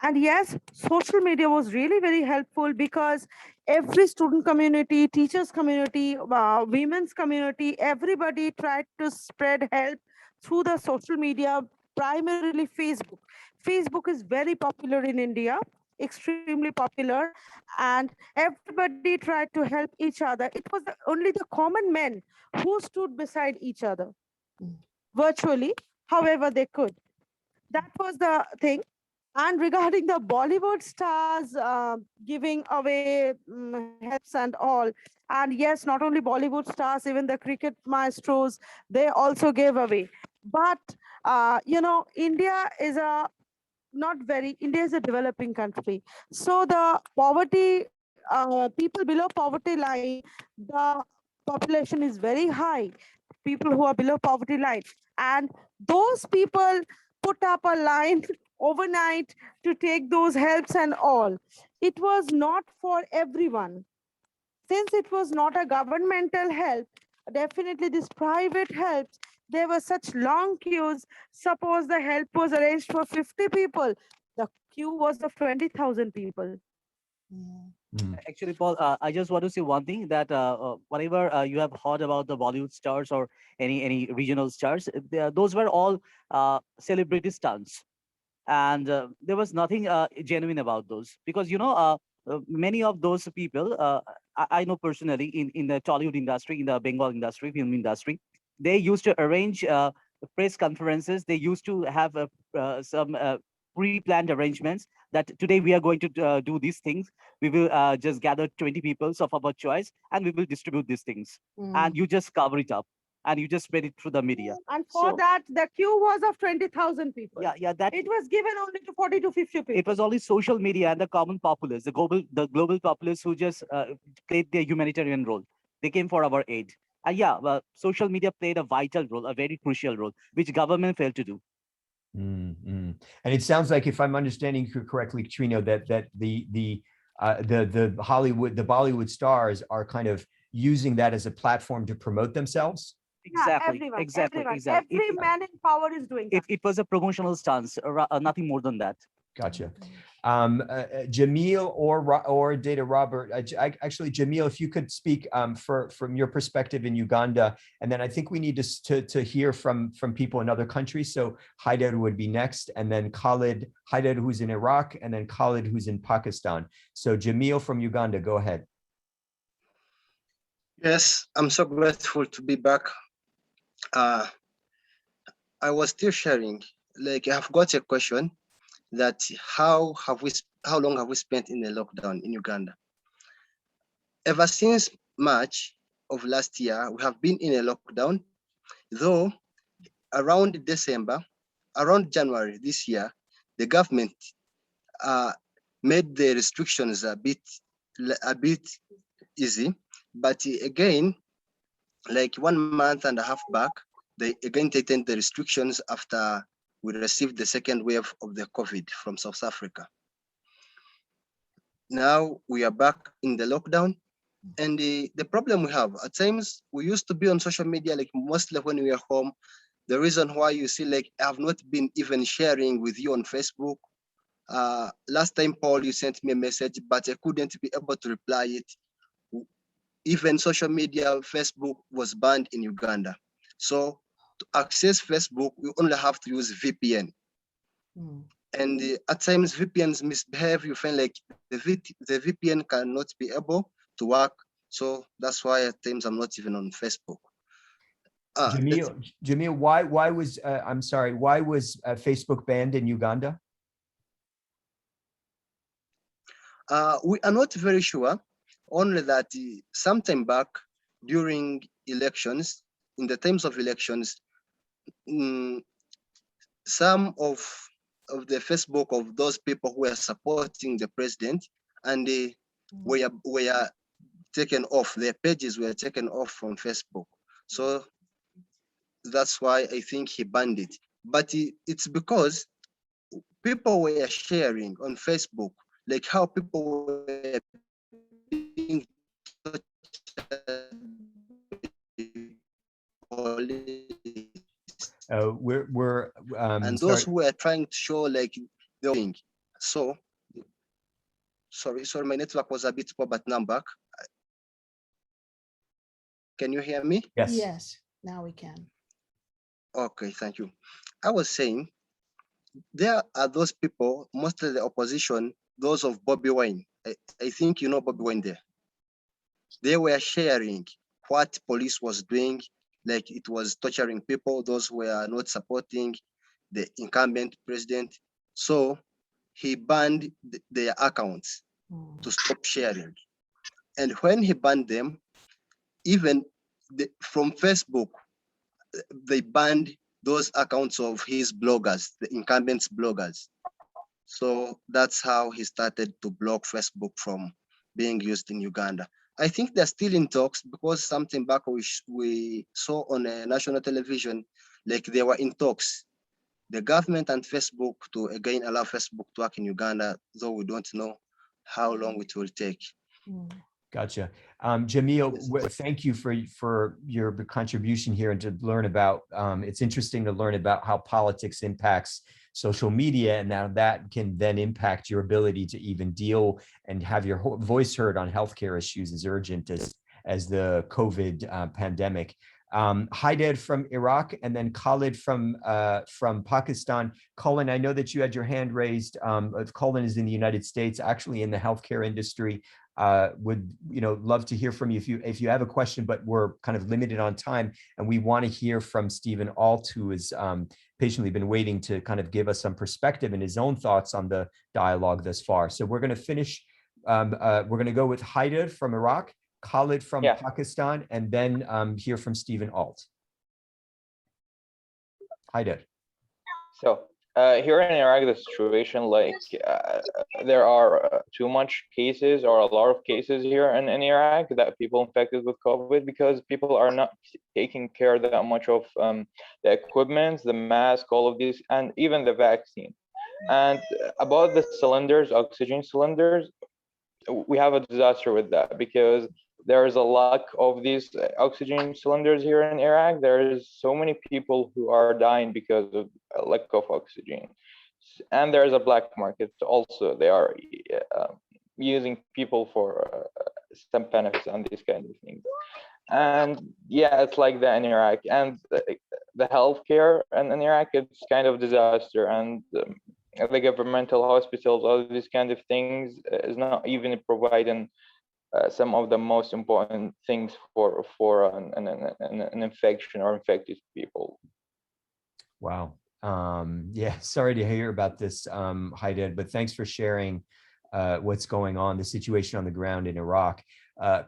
And yes, social media was really very helpful because every student community, teachers community, women's community, everybody tried to spread help through the social media, primarily Facebook. Facebook is very popular in India, extremely popular, and everybody tried to help each other. It was only the common men who stood beside each other virtually, however they could. That was the thing. And regarding the Bollywood stars giving away helps and all, and yes, not only Bollywood stars, even the cricket maestros, they also gave away. But India is India is a developing country. So the poverty, people below poverty line, the population is very high. People who are below poverty line, and those people put up a line overnight to take those helps and all. It was not for everyone. Since it was not a governmental help, definitely this private helps, there were such long queues. Suppose the help was arranged for 50 people, the queue was of 20,000 people. Actually, Paul, I just want to say one thing, that whatever you have heard about the Bollywood stars or any regional stars, those were all celebrity stunts, and there was nothing genuine about those, because many of those people I know personally in the Tollywood industry, in the Bengal industry, film industry, they used to arrange press conferences. They used to have some pre-planned arrangements that today we are going to do these things. We will just gather 20 people of our choice, and we will distribute these things. And you just cover it up, and you just spread it through the media. And for that, the queue was of 20,000 people. Yeah, that it was given only to 40 to 50 people. It was only social media and the common populace, the global populace, who just played their humanitarian role. They came for our aid. And yeah, well, social media played a vital role, a very crucial role, which government failed to do. And it sounds like, if I'm understanding you correctly, Trino, that the Bollywood stars are kind of using that as a platform to promote themselves. Exactly. Everyone. Exactly. Every man in power is doing that. It was a promotional stance, nothing more than that. Gotcha. Jamil or Data Robert, actually, Jamil, if you could speak from your perspective in Uganda, and then I think we need to hear from people in other countries. So Haider would be next, and then Haider, who's in Iraq, and then Khalid, who's in Pakistan. So Jamil from Uganda, go ahead. Yes, I'm so grateful to be back. I was still sharing, like, I've got a question that how long have we spent in the lockdown in Uganda? Ever since March of last year, we have been in a lockdown, though around December, around January this year, the government made the restrictions a bit easy, but again, like 1 month and a half back, they again tightened the restrictions after we received the second wave of the COVID from South Africa. Now we are back in the lockdown, and the problem we have, at times we used to be on social media, like mostly when we are home. The reason why you see, like, I have not been even sharing with you on Facebook. Last time, Paul, you sent me a message, but I couldn't be able to reply it. Even social media, Facebook was banned in Uganda. So to access Facebook, we only have to use VPN. And at times VPNs misbehave. You find like the VPN cannot be able to work. So that's why at times I'm not even on Facebook. Jamil, why was I'm sorry, why was Facebook banned in Uganda? We are not very sure, only that sometime back during elections, in the times of elections, some of the Facebook of those people who were supporting the president, and they were taken off, their pages were taken off from Facebook. So that's why I think he banned it. But it's because people were sharing on Facebook, like how people were being and those who were trying to show like the thing. So sorry, my network was a bit poor, but now I'm back. Can you hear me? Yes. Yes, now we can. Okay, thank you. I was saying there are those people, mostly the opposition, those of Bobby Wine. I think you know Bobby Wine there. They were sharing what police was doing, like it was torturing people, those who were not supporting the incumbent president. So he banned their accounts to stop sharing. And when he banned them, even from Facebook, they banned those accounts of his bloggers, the incumbents bloggers. So that's how he started to block Facebook from being used in Uganda. I think they're still in talks, because something back we saw on a national television, like they were in talks, the government and Facebook, to again allow Facebook to work in Uganda, though we don't know how long it will take. Gotcha. Jamil, thank you for your contribution here and to learn about, it's interesting to learn about how politics impacts social media, and now that can then impact your ability to even deal and have your voice heard on healthcare issues as urgent as the COVID pandemic. Haidar from Iraq, and then Khalid from Pakistan. Colin, I know that you had your hand raised. Colin is in the United States, actually in the healthcare industry. Would love to hear from you if you have a question, but we're kind of limited on time, and we want to hear from Stephen Alt, who has patiently been waiting to kind of give us some perspective and his own thoughts on the dialogue thus far. So we're going to finish. We're going to go with Haidar from Iraq, Khalid from Pakistan, and then hear from Stephen Alt. Haidar. So here in Iraq, the situation, like there are too much cases, or a lot of cases here in Iraq, that people infected with COVID, because people are not taking care that much of the equipment, the mask, all of these, and even the vaccine. And about the cylinders, oxygen cylinders, we have a disaster with that, because there is a lack of these oxygen cylinders here in Iraq. There is so many people who are dying because of a lack of oxygen. And there is a black market also. They are using people for some benefits and these kind of things. And yeah, it's like that in Iraq. And the healthcare in Iraq, it's kind of disaster. And the governmental hospitals, all these kind of things is not even providing some of the most important things for an infection or infected people. Wow. Yeah, sorry to hear about this, Haidar, but thanks for sharing what's going on, the situation on the ground in Iraq.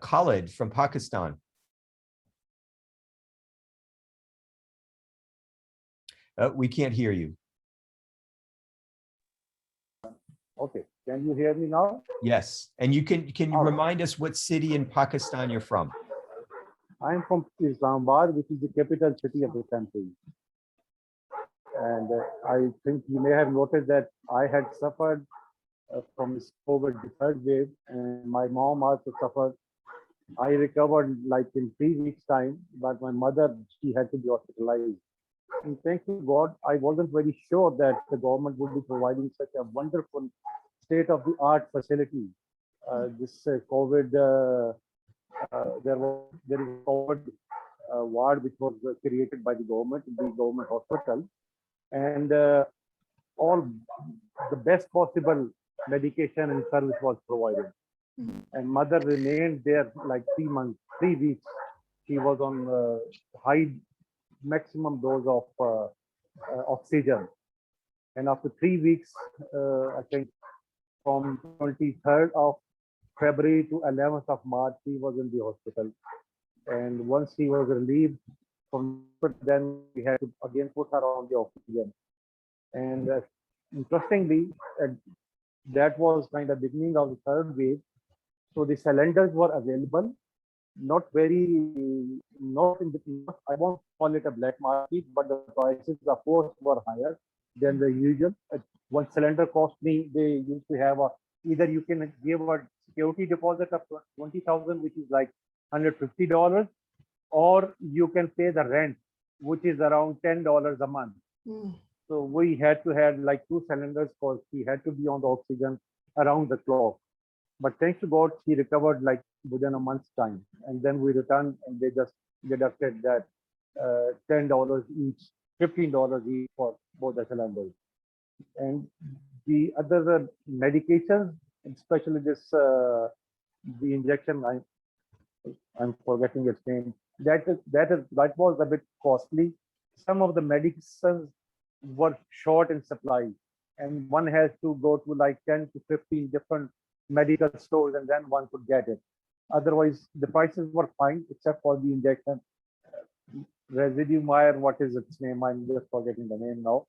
Khalid from Pakistan. We can't hear you. Okay, can you hear me now? Yes, and can you All right. remind us what city in Pakistan you're from? I'm from Islamabad, which is the capital city of the country. And I think you may have noticed that I had suffered from this COVID, the third wave, and my mom also suffered. I recovered like in 3 weeks' time, but my mother, she had to be hospitalized. And thank you God, I wasn't very sure that the government would be providing such a wonderful state-of-the-art facility. This COVID, there is a COVID ward which was created by the government hospital, and all the best possible medication and service was provided. And mother remained there like 3 months, 3 weeks. She was on high maximum dose of oxygen. And after 3 weeks, I think from 23rd of February to 11th of March, she was in the hospital. And once she was relieved from, then we had to again put her on the oxygen. And interestingly, that was kind of beginning of the third wave. So the cylinders were available, not I won't call it a black market, but the prices of course were higher than the usual. One cylinder cost me, they used to have either you can give a security deposit of 20,000, which is like $150, or you can pay the rent, which is around $10 a month. So we had to have like 2 cylinders because she had to be on the oxygen around the clock. But thanks to God, she recovered like within a month's time. And then we returned and they just deducted that $10 each, $15 each for both the cylinders. And the other medications, especially this, the injection, I'm forgetting its name. That was a bit costly. Some of the medicines were short in supply, and one has to go to like 10 to 15 different medical stores and then one could get it. Otherwise, the prices were fine except for the injection. Residumair, what is its name? I'm just forgetting the name now.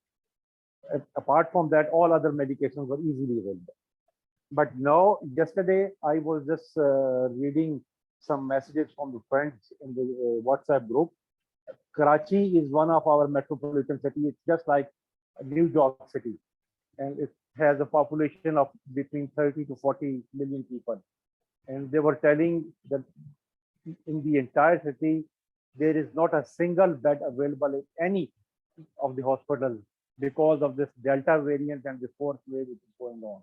Apart from that, all other medications were easily available. But now, yesterday, I was just reading some messages from the friends in the WhatsApp group. Karachi is one of our metropolitan cities. It's just like New York City. And it has a population of between 30 to 40 million people. And they were telling that in the entire city, there is not a single bed available in any of the hospitals because of this Delta variant and the fourth wave which is going on,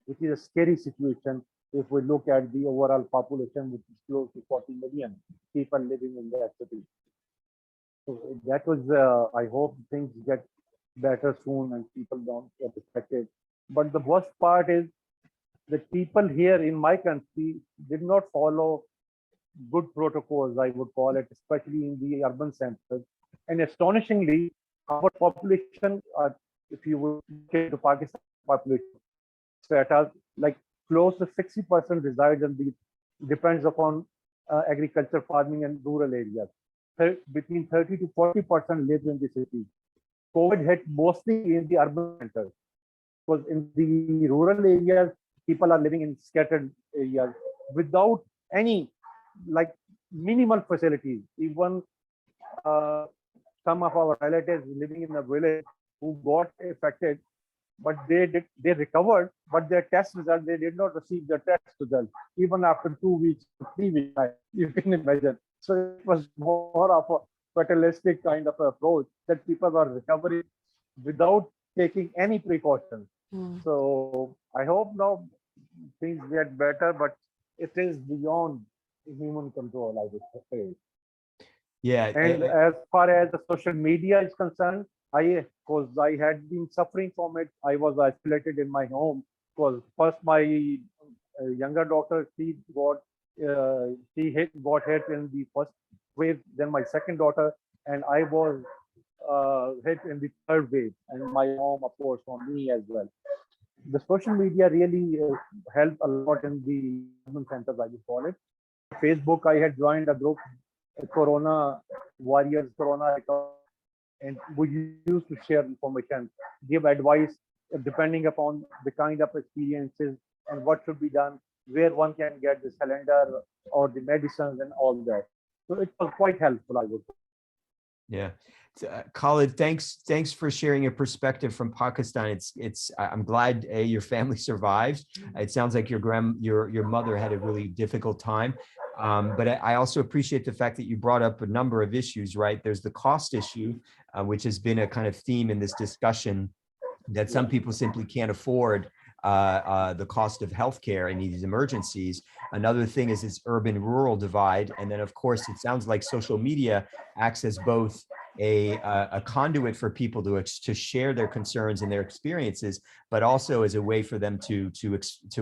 which is a scary situation if we look at the overall population, which is close to 40 million people living in that city. So that was, I hope things get better soon and people don't get affected. But the worst part is that people here in my country did not follow good protocols, I would call it, especially in the urban centers. And astonishingly, our population, if you would look into Pakistan population, strata, like close to 60% resides in the, depends upon agriculture, farming, and rural areas. Between 30 to 40% lives in the city. COVID hit mostly in the urban centers, because in the rural areas, people are living in scattered areas without any like minimal facilities. Even some of our relatives living in the village who got affected, but they recovered, but their test result, they did not receive their test result even after 2 weeks, 3 weeks. You can imagine. So it was more of a fatalistic kind of approach that people were recovering without taking any precautions. So I hope now things get better, but it is beyond human control, I would say. Yeah. And as far as the social media is concerned, because I had been suffering from it, I was isolated in my home. Because first my younger daughter, she got hit in the first wave. Then my second daughter, and I was hit in the third wave. And my mom, of course, for me as well. The social media really helped a lot in the urban centers, I would call it. Facebook, I had joined a group, Corona Warriors, Corona. and we used to share information, give advice depending upon the kind of experiences and what should be done, where one can get the cylinder or the medicines and all that. So it was quite helpful, I would say. Yeah. Khalid, thanks for sharing your perspective from Pakistan. I'm glad your family survived. It sounds like your mother had a really difficult time. But I also appreciate the fact that you brought up a number of issues, right? There's the cost issue, which has been a kind of theme in this discussion, that some people simply can't afford the cost of healthcare in these emergencies. Another thing is this urban-rural divide. And then, of course, it sounds like social media acts as both a conduit for people to share their concerns and their experiences, but also as a way for them to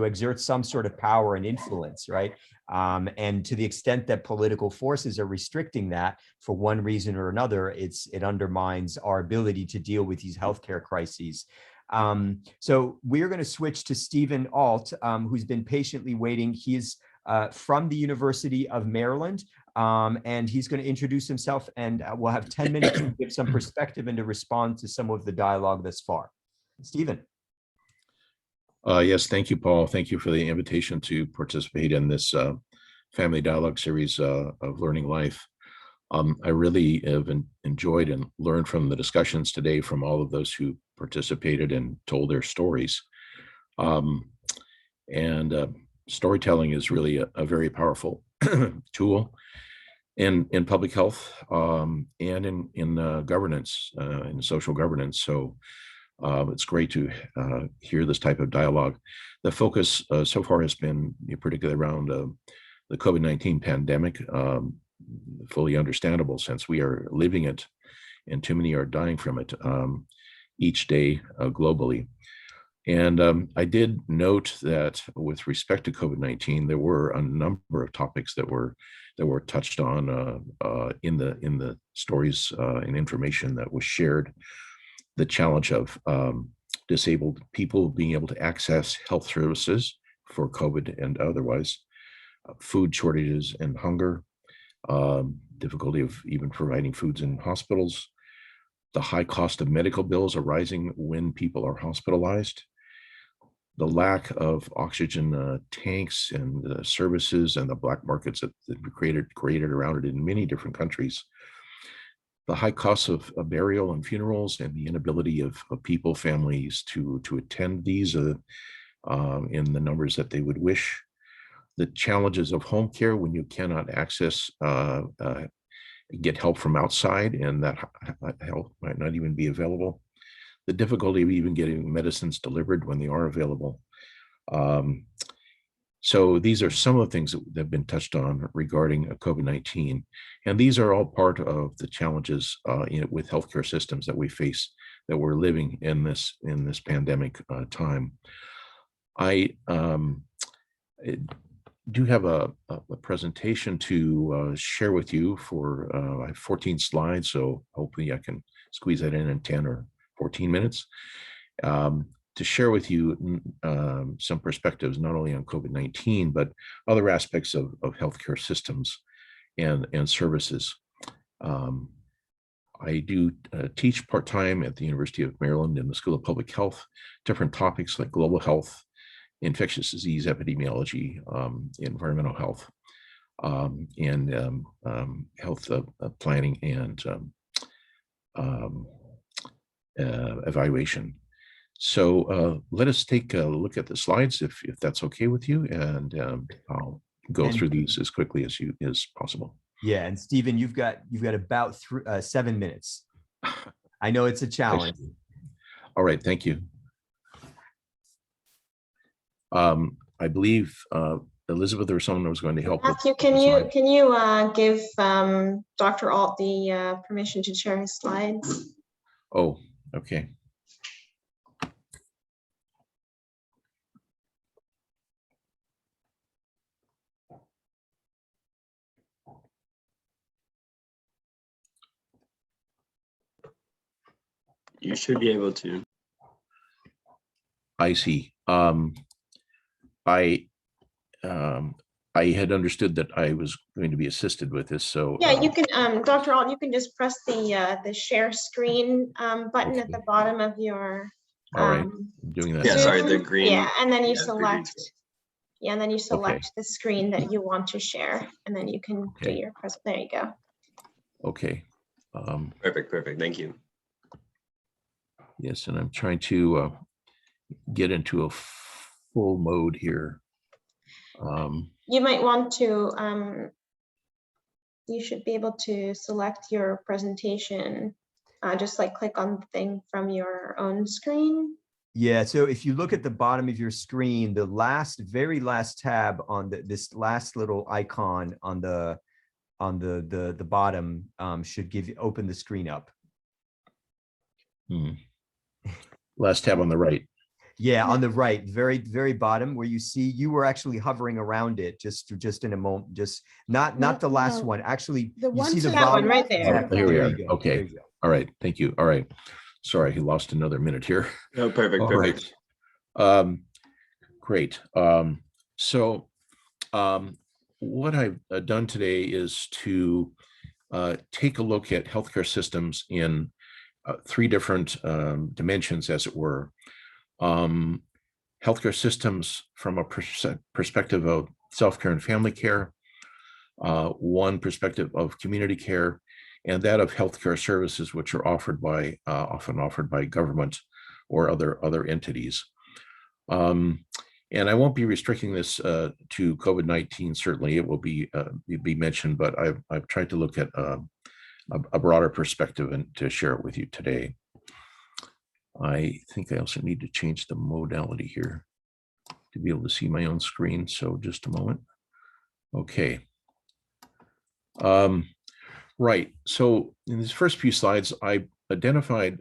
exert some sort of power and influence, right? And to the extent that political forces are restricting that for one reason or another, it undermines our ability to deal with these healthcare crises. So we're going to switch to Stephen Alt, who's been patiently waiting. He's from the University of Maryland, and he's going to introduce himself, and we'll have 10 minutes to give some perspective and to respond to some of the dialogue thus far. Stephen. Yes, thank you, Paul. Thank you for the invitation to participate in this family dialogue series of Learning Life. I really have enjoyed and learned from the discussions today from all of those who participated and told their stories. Storytelling is really a very powerful tool in public health and in governance, in social governance. So it's great to hear this type of dialogue. The focus so far has been particularly around the COVID-19 pandemic, fully understandable since we are living it and too many are dying from it each day globally. And I did note that with respect to COVID-19, there were a number of topics that were touched on in the stories and information that was shared. The challenge of disabled people being able to access health services for COVID and otherwise, food shortages and hunger, difficulty of even providing foods in hospitals, the high cost of medical bills arising when people are hospitalized, the lack of oxygen tanks and services and the black markets that created around it in many different countries, the high costs of burial and funerals and the inability of people, families to attend these in the numbers that they would wish, the challenges of home care when you cannot access, get help from outside and that help might not even be available, the difficulty of even getting medicines delivered when they are available. So these are some of the things that have been touched on regarding COVID-19. And these are all part of the challenges with healthcare systems that we face, that we're living in this pandemic time. I do have a presentation to share with you for I have 14 slides, so hopefully I can squeeze that in 10 or 14 minutes to share with you some perspectives, not only on COVID-19, but other aspects of healthcare systems and services. I do teach part-time at the University of Maryland in the School of Public Health, different topics like global health, infectious disease epidemiology, environmental health, and health planning and evaluation. So let us take a look at the slides if that's okay with you, and I'll go through these as quickly as possible. Yeah, and Stephen, you've got about 7 minutes. I know it's a challenge. All right, thank you. I believe Elizabeth or someone was going to help. Matthew, can you give Dr. Alt the permission to share his slides? Oh, okay. You should be able to. I see. I had understood that I was going to be assisted with this, so. Yeah, you can, Dr. Alt, you can just press the share screen button at the bottom of your All right, I'm doing that. Yeah, now. sorry, the green. Yeah, and then you yeah, the green select, yeah, and then you select the screen that you want to share, and then you can do your present. There you go. Okay. Perfect, perfect. Thank you. Yes, and I'm trying to get into a full mode here. You might want to, you should be able to select your presentation, just like click on the thing from your own screen. Yeah, so if you look at the bottom of your screen, the very last tab on this last little icon on the bottom should open the screen up. Last tab on the right. Yeah, on the right, very bottom, where you were actually hovering around it just in a moment, just not the last one. Actually, The you one see the to volume right there. Exactly. Here we There are. you go. Okay. There you go. All right. Thank you. All right. Sorry, he lost another minute here. No, perfect, All perfect. right. Great. So what I've done today is to take a look at healthcare systems in three different dimensions, as it were. Healthcare systems from a perspective of self-care and family care, one perspective of community care, and that of healthcare services, which are offered by often offered by government or other entities. And I won't be restricting this to COVID-19. Certainly, it will be mentioned, but I've tried to look at a broader perspective and to share it with you today. I think I also need to change the modality here to be able to see my own screen. So just a moment. Okay. Right. So in these first few slides, I identified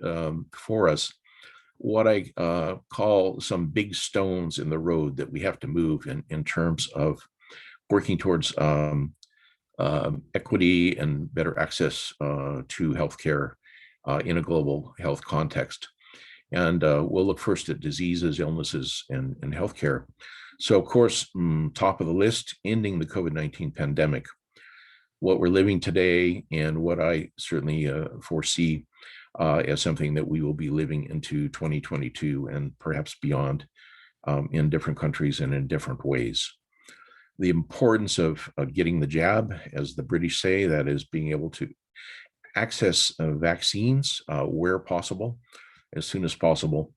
for us what I call some big stones in the road that we have to move in terms of working towards equity and better access to healthcare in a global health context. And we'll look first at diseases, illnesses, and healthcare. So of course, top of the list, ending the COVID-19 pandemic. What we're living today and what I certainly foresee as something that we will be living into 2022 and perhaps beyond in different countries and in different ways. The importance of getting the jab, as the British say, that is being able to access vaccines where possible, as soon as possible,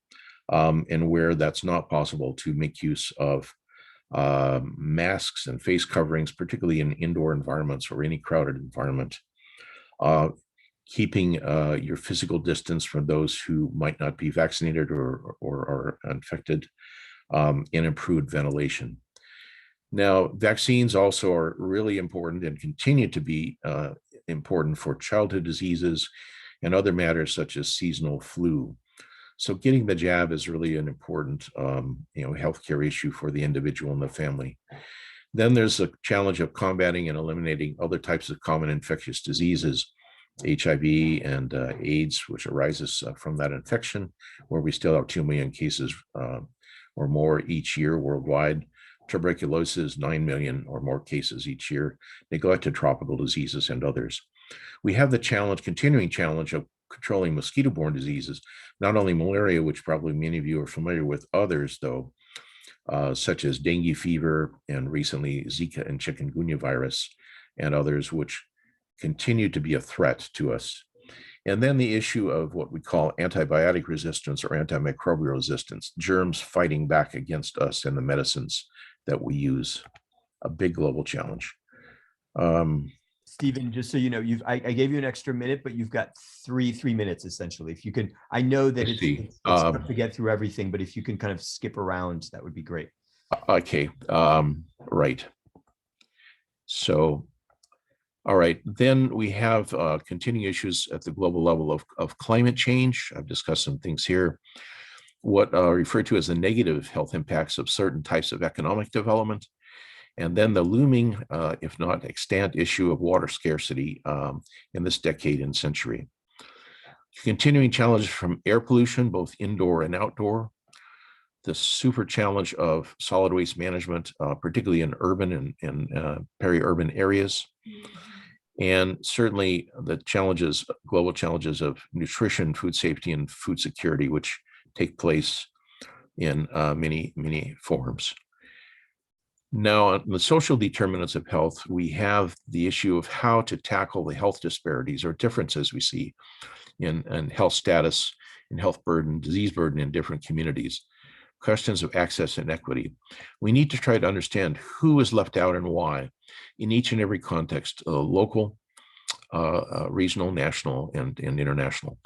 and where that's not possible, to make use of masks and face coverings, particularly in indoor environments or any crowded environment. Keeping your physical distance from those who might not be vaccinated or are infected, and improved ventilation. Now, vaccines also are really important and continue to be important for childhood diseases and other matters such as seasonal flu. So getting the jab is really an important healthcare issue for the individual and the family. Then there's a challenge of combating and eliminating other types of common infectious diseases, HIV and AIDS, which arises from that infection, where we still have 2 million cases or more each year worldwide. Tuberculosis, 9 million or more cases each year. Neglected tropical diseases and others. We have the continuing challenge of controlling mosquito-borne diseases, not only malaria, which probably many of you are familiar with, others though, such as dengue fever and recently Zika and chikungunya virus and others, which continue to be a threat to us. And then the issue of what we call antibiotic resistance or antimicrobial resistance, germs fighting back against us and the medicines that we use, a big global challenge. Stephen, just so you know, I gave you an extra minute, but you've got three minutes essentially. If you can, I know that it's tough to get through everything, but if you can kind of skip around, that would be great. Okay, right. So, all right, then we have continuing issues at the global level of climate change. I've discussed some things here. What are referred to as the negative health impacts of certain types of economic development. And then the looming, if not extant, issue of water scarcity in this decade and century. Continuing challenges from air pollution, both indoor and outdoor. the super challenge of solid waste management, particularly in urban and peri-urban areas. And certainly the challenges, global challenges of nutrition, food safety, and food security, which take place in many forms. Now, on the social determinants of health, we have the issue of how to tackle the health disparities or differences we see in health status, in health burden, disease burden in different communities. Questions of access and equity. We need to try to understand who is left out and why in each and every context, local, regional, national, and international,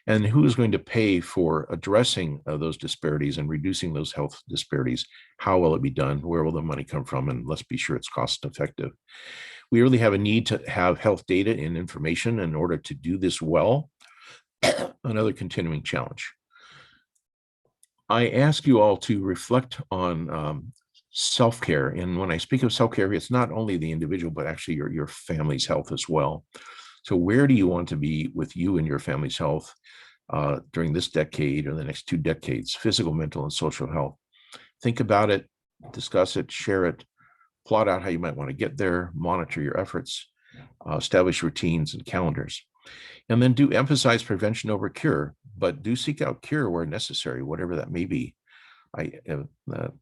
and who is going to pay for addressing those disparities and reducing those health disparities. How will it be done? Where will the money come from? And let's be sure it's cost effective. We really have a need to have health data and information in order to do this well. Another continuing challenge. I ask you all to reflect on self-care. And when I speak of self-care, it's not only the individual, but actually your family's health as well. So where do you want to be with you and your family's health during this decade or the next 2 decades, physical, mental, and social health? Think about it, discuss it, share it, plot out how you might want to get there, monitor your efforts, establish routines and calendars. And then do emphasize prevention over cure, but do seek out cure where necessary, whatever that may be. I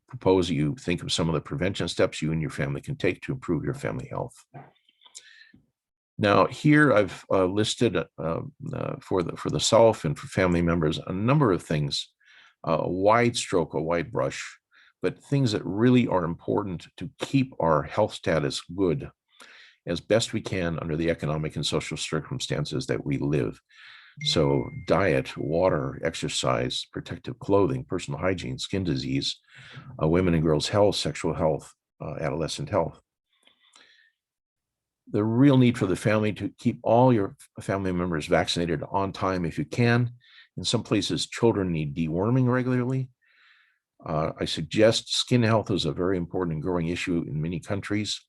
propose you think of some of the prevention steps you and your family can take to improve your family health. Now, here I've listed for the self and for family members a number of things, a wide stroke, a wide brush, but things that really are important to keep our health status good as best we can under the economic and social circumstances that we live. So diet, water, exercise, protective clothing, personal hygiene, skin disease, women and girls' health, sexual health, adolescent health. The real need for the family to keep all your family members vaccinated on time if you can. In some places, children need deworming regularly. I suggest skin health is a very important and growing issue in many countries.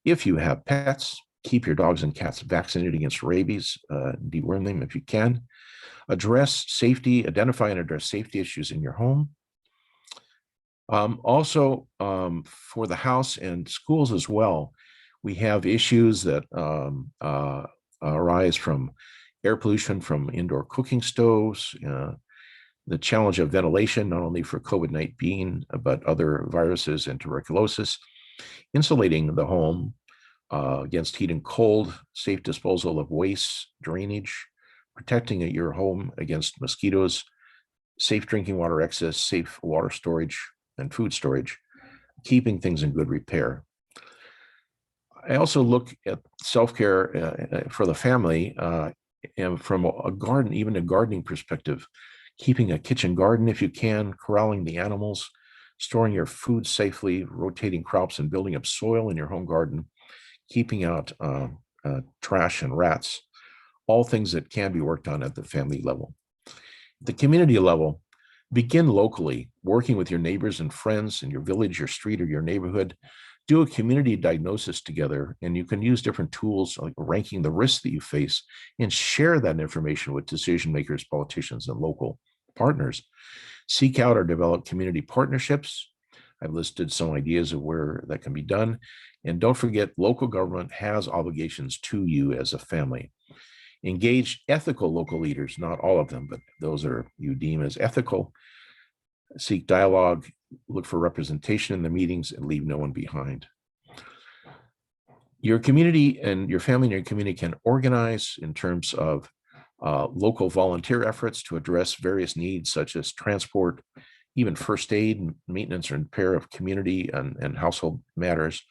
If you have pets, keep your dogs and cats vaccinated against rabies, deworm them if you can. Address safety, identify and address safety issues in your home. Also, for the house and schools as well, we have issues that arise from air pollution from indoor cooking stoves, the challenge of ventilation, not only for COVID-19, but other viruses and tuberculosis, insulating the home against heat and cold, safe disposal of waste, drainage, protecting your home against mosquitoes, safe drinking water access, safe water storage and food storage, keeping things in good repair. I also look at self-care for the family and from a garden, even a gardening perspective, keeping a kitchen garden if you can, corralling the animals, storing your food safely, rotating crops and building up soil in your home garden, keeping out trash and rats, all things that can be worked on at the family level. The community level, begin locally, working with your neighbors and friends in your village, your street, or your neighborhood. Do a community diagnosis together, and you can use different tools like ranking the risks that you face and share that information with decision makers, politicians, and local partners. Seek out or develop community partnerships. I've listed some ideas of where that can be done. And don't forget, local government has obligations to you as a family. Engage ethical local leaders, not all of them, but those that you deem as ethical. Seek dialogue, look for representation in the meetings, and leave no one behind. Your community and your family and your community can organize in terms of local volunteer efforts to address various needs such as transport, even first aid, maintenance, or repair of community and household matters,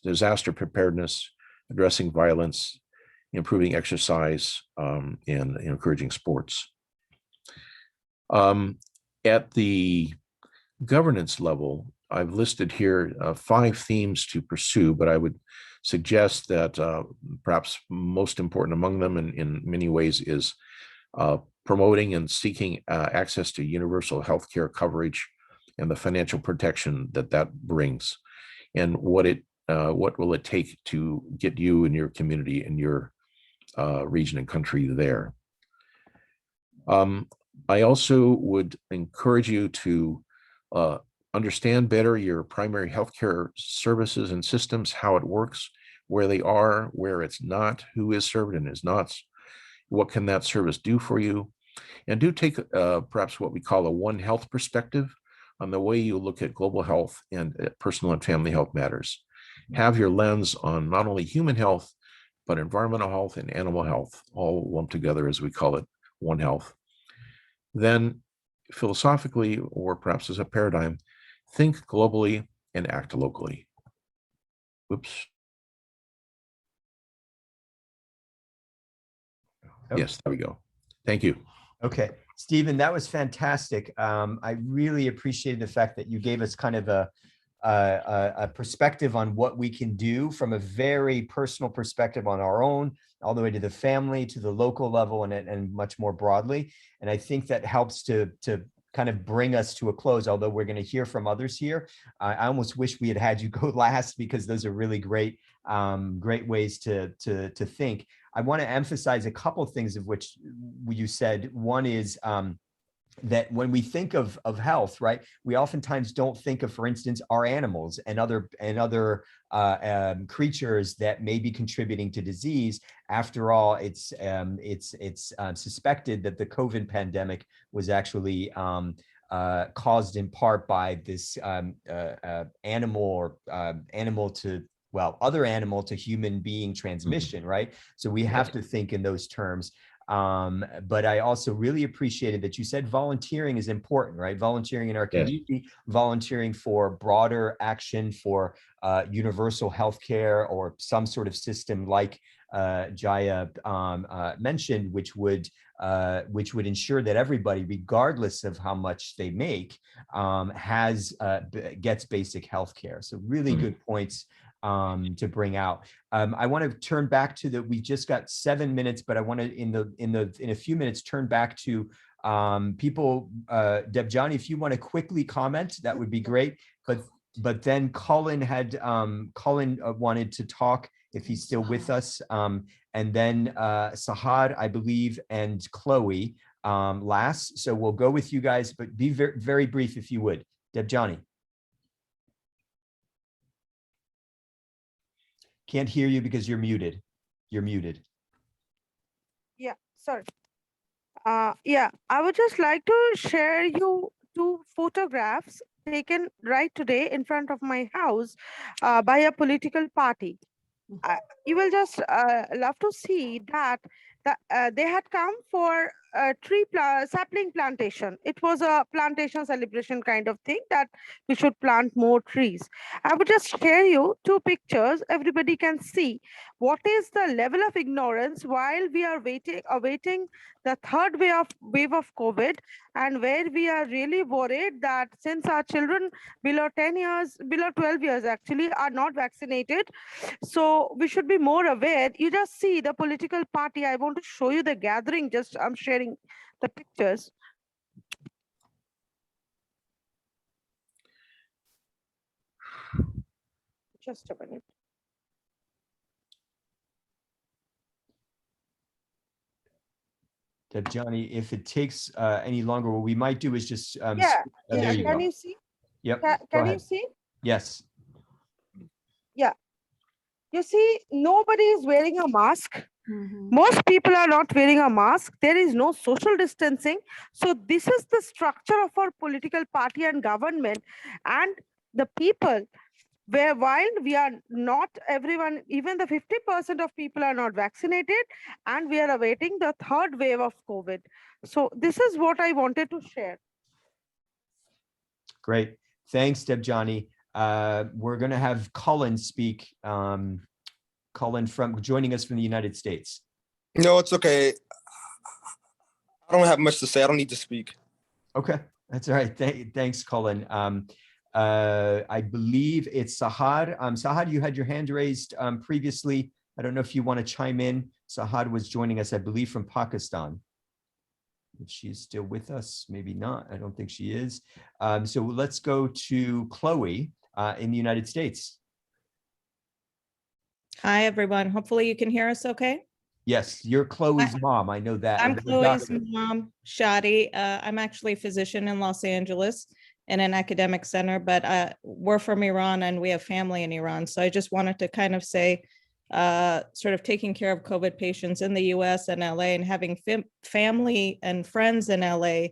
disaster preparedness, addressing violence, improving exercise, and encouraging sports. At the governance level, I've listed here 5 themes to pursue, but I would suggest that perhaps most important among them in many ways is promoting and seeking access to universal healthcare coverage and the financial protection that brings, and what will it take to get you and your community and your region and country there. I also would encourage you to understand better your primary healthcare services and systems, how it works, where they are, where it's not, who is served and is not, what can that service do for you, and do take perhaps what we call a One Health perspective on the way you look at global health and personal and family health matters. Have your lens on not only human health, but environmental health and animal health, all lumped together as we call it, One Health. Then philosophically, or perhaps as a paradigm, think globally and act locally. Oops. Oh. Yes, there we go. Thank you. Okay, Stephen, that was fantastic. I really appreciated the fact that you gave us kind of a perspective on what we can do from a very personal perspective on our own, all the way to the family, to the local level, and much more broadly. And I think that helps to kind of bring us to a close, although we're going to hear from others here. I almost wish we had you go last, because those are really great ways to think. I want to emphasize a couple of things of which you said. One is that when we think of health, right, we oftentimes don't think of, for instance, our animals and other creatures that may be contributing to disease. After all, it's suspected that the COVID pandemic was actually caused in part by this other animal to human being transmission, right? So we have to think in those terms. But I also really appreciated that you said volunteering is important, right? Volunteering in our community, volunteering for broader action for universal healthcare or some sort of system like Jaya mentioned, which would ensure that everybody, regardless of how much they make, gets basic healthcare. So really good points to bring out. I want to turn back to we just got 7 minutes, but I want to in a few minutes turn back to people. Debjani, if you want to quickly comment, that would be great. But then Colin wanted to talk, if he's still with us, and then Sahad, I believe, and Chloe last. So we'll go with you guys, but be very, very brief if you would. Debjani. Can't hear you because you're muted. You're muted. Yeah, sorry. Yeah, I would just like to share you 2 photographs taken right today in front of my house by a political party. You will just love to see that they had come for a sapling plantation. It was a plantation celebration kind of thing, that we should plant more trees. I would just share you 2 pictures. Everybody can see what is the level of ignorance while we are awaiting the third wave of COVID, and where we are really worried that since our children below 12 years actually are not vaccinated, so we should be more aware. You just see the political party. I want to show you the gathering. Just I'm sharing the pictures. Just a minute. Debjani, if it takes any longer, what we might do is just there you can go. You see? Yep. Can you see? Yes. Yeah. You see, nobody is wearing a mask. Most people are not wearing a mask. There is no social distancing. So this is the structure of our political party and government, and the people, where while we are not everyone, even the 50% of people are not vaccinated, and we are awaiting the third wave of COVID. So this is what I wanted to share. Great. Thanks, Debjani. We're going to have Colin speak. Colin joining us from the United States. No, it's okay. I don't have much to say. I don't need to speak. Okay, that's all right. Thanks, Colin. I believe it's Sahad. Sahad, you had your hand raised previously. I don't know if you want to chime in. Sahad was joining us, I believe, from Pakistan. If she's still with us, maybe not. I don't think she is. So let's go to Chloe in the United States. Hi, everyone. Hopefully you can hear us okay. Yes, you're Chloe's mom. I know that. I'm Chloe's mom, Shadi. I'm actually a physician in Los Angeles. in an academic center, but we're from Iran and we have family in Iran. So I just wanted to kind of say, sort of taking care of COVID patients in the US and LA, and having family and friends in LA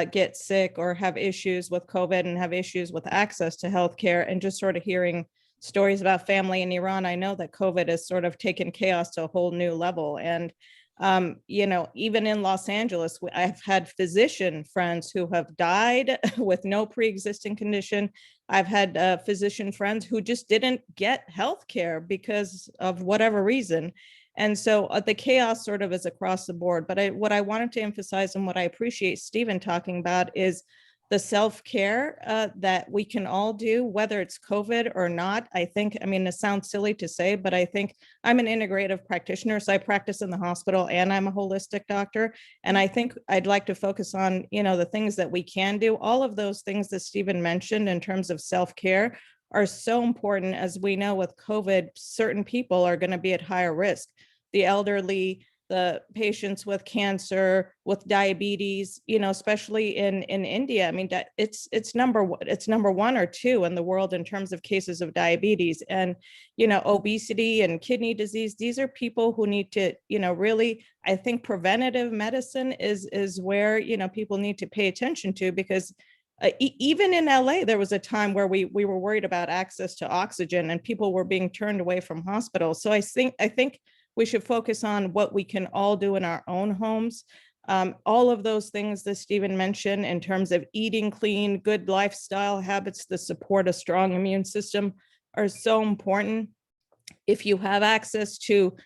get sick or have issues with COVID and have issues with access to healthcare, and just sort of hearing stories about family in Iran. I know that COVID has sort of taken chaos to a whole new level. And you know, even in Los Angeles, I've had physician friends who have died with no pre-existing condition. I've had physician friends who just didn't get health care because of whatever reason. And so the chaos sort of is across the board. But what I wanted to emphasize, and what I appreciate Stephen talking about, is the self-care that we can all do, whether it's COVID or not. I think, I mean, it sounds silly to say, but I think I'm an integrative practitioner, so I practice in the hospital and I'm a holistic doctor. And I think I'd like to focus on, you know, the things that we can do. All of those things that Stephen mentioned in terms of self-care are so important. As we know, with COVID, certain people are going to be at higher risk. The elderly, the patients with cancer, with diabetes, you know, especially in India. I mean, it's number one or two in the world in terms of cases of diabetes, and, you know, obesity and kidney disease. These are people who need to, you know, really, I think preventative medicine is where, you know, people need to pay attention to, because even in LA, there was a time where we were worried about access to oxygen and people were being turned away from hospitals. So I think we should focus on what we can all do in our own homes. All of those things that Stephen mentioned in terms of eating clean, good lifestyle habits that support a strong immune system are so important. If you have access to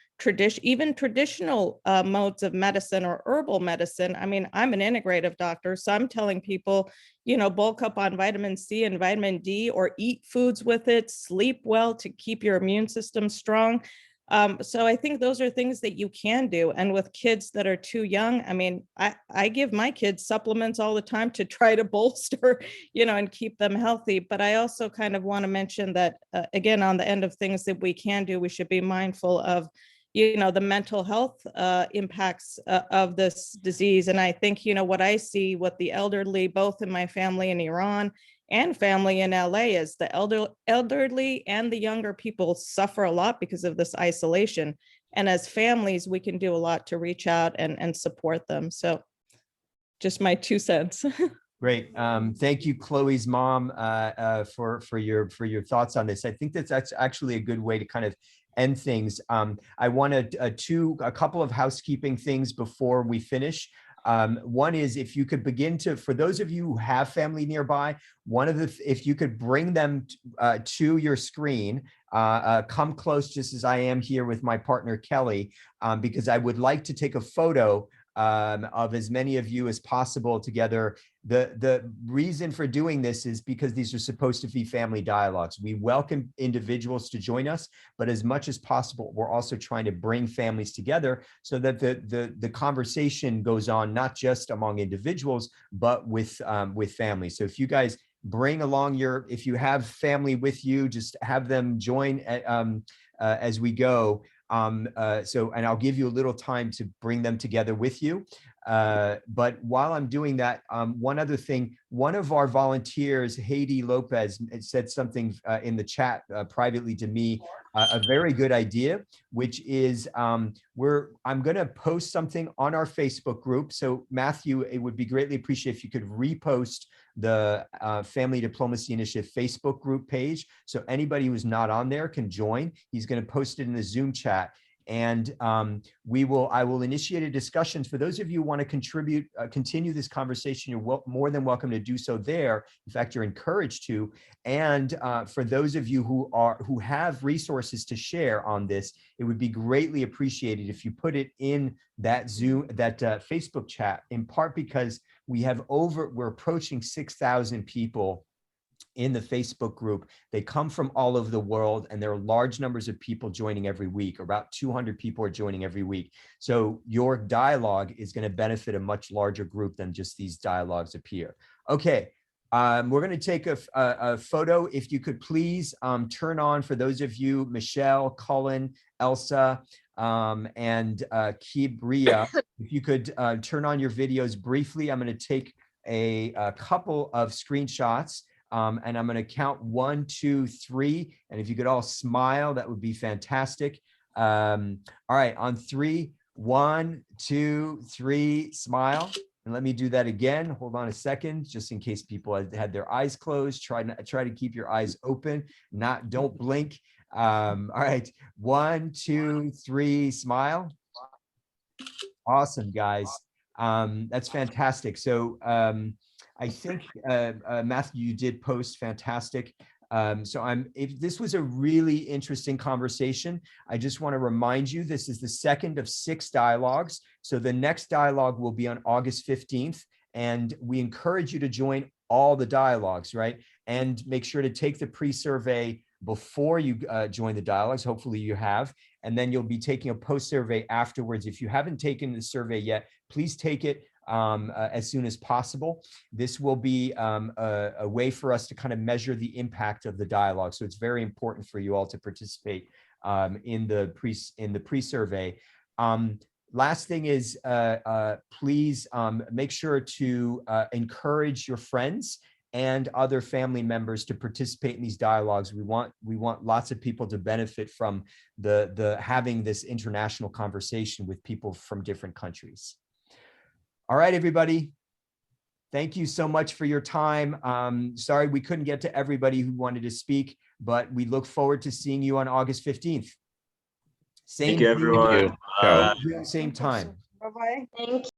even traditional modes of medicine or herbal medicine, I mean, I'm an integrative doctor, so I'm telling people, you know, bulk up on vitamin C and vitamin D, or eat foods with it, sleep well to keep your immune system strong. So I think those are things that you can do. And with kids that are too young, I mean, I give my kids supplements all the time to try to bolster, you know, and keep them healthy. But I also kind of want to mention that, again, on the end of things that we can do, we should be mindful of, you know, the mental health impacts of this disease. And I think, you know, what I see with the elderly, both in my family in Iran and family in LA, is the elderly and the younger people suffer a lot because of this isolation. And as families, we can do a lot to reach out and support them. So just my 2 cents. Great. Thank you, Chloe's mom, for your thoughts on this. I think that's actually a good way to kind of end things. I wanted a couple of housekeeping things before we finish. One is, if you could begin to, for those of you who have family nearby, if you could bring them to your screen, come close, just as I am here with my partner, Kelly, because I would like to take a photo of as many of you as possible together. The reason for doing this is because these are supposed to be family dialogues. We welcome individuals to join us, but as much as possible, we're also trying to bring families together so that the conversation goes on, not just among individuals, but with families. So if you guys bring along if you have family with you, just have them join as we go. And I'll give you a little time to bring them together with you. But while I'm doing that, one other thing, one of our volunteers, Haiti Lopez, said something in the chat privately to me, a very good idea, which is I'm going to post something on our Facebook group. So Matthew, it would be greatly appreciated if you could repost the Family Diplomacy Initiative Facebook group page, so anybody who's not on there can join. He's going to post it in the Zoom chat, and I will initiate a discussion. For those of you who want to contribute, continue this conversation, you're more than welcome to do so there. In fact, you're encouraged to. And for those of you who have resources to share on this, it would be greatly appreciated if you put it in that Facebook chat, in part because we're approaching 6,000 people in the Facebook group. They come from all over the world, and there are large numbers of people joining every week. About 200 people are joining every week. So your dialogue is going to benefit a much larger group than just these dialogues appear. Okay, we're going to take a photo. If you could please turn on, for those of you, Michelle, Cullen, Elsa, and Kibria, if you could turn on your videos briefly. I'm going to take a couple of screenshots. And I'm going to count 1, 2, 3. And if you could all smile, that would be fantastic. All right, on 3, 1, 2, 3, smile. And let me do that again. Hold on a second, just in case people had their eyes closed. Try to keep your eyes open. Don't blink. All right, 1, 2, 3, smile. Awesome, guys. That's fantastic. So I think Matthew, you did post fantastic. If this was a really interesting conversation, I just want to remind you, this is the second of 6 dialogues. So the next dialogue will be on August 15th. And we encourage you to join all the dialogues, right? And make sure to take the pre-survey before you join the dialogues. Hopefully you have. And then you'll be taking a post-survey afterwards. If you haven't taken the survey yet, please take it as soon as possible. This will be a way for us to kind of measure the impact of the dialogue. So it's very important for you all to participate in the pre-survey. Last thing is, please make sure to encourage your friends and other family members to participate in these dialogues. We want lots of people to benefit from having this international conversation with people from different countries. All right, everybody. Thank you so much for your time. Sorry we couldn't get to everybody who wanted to speak, but we look forward to seeing you on August 15th. Thank you, everyone. Same time. Bye-bye. Thank you.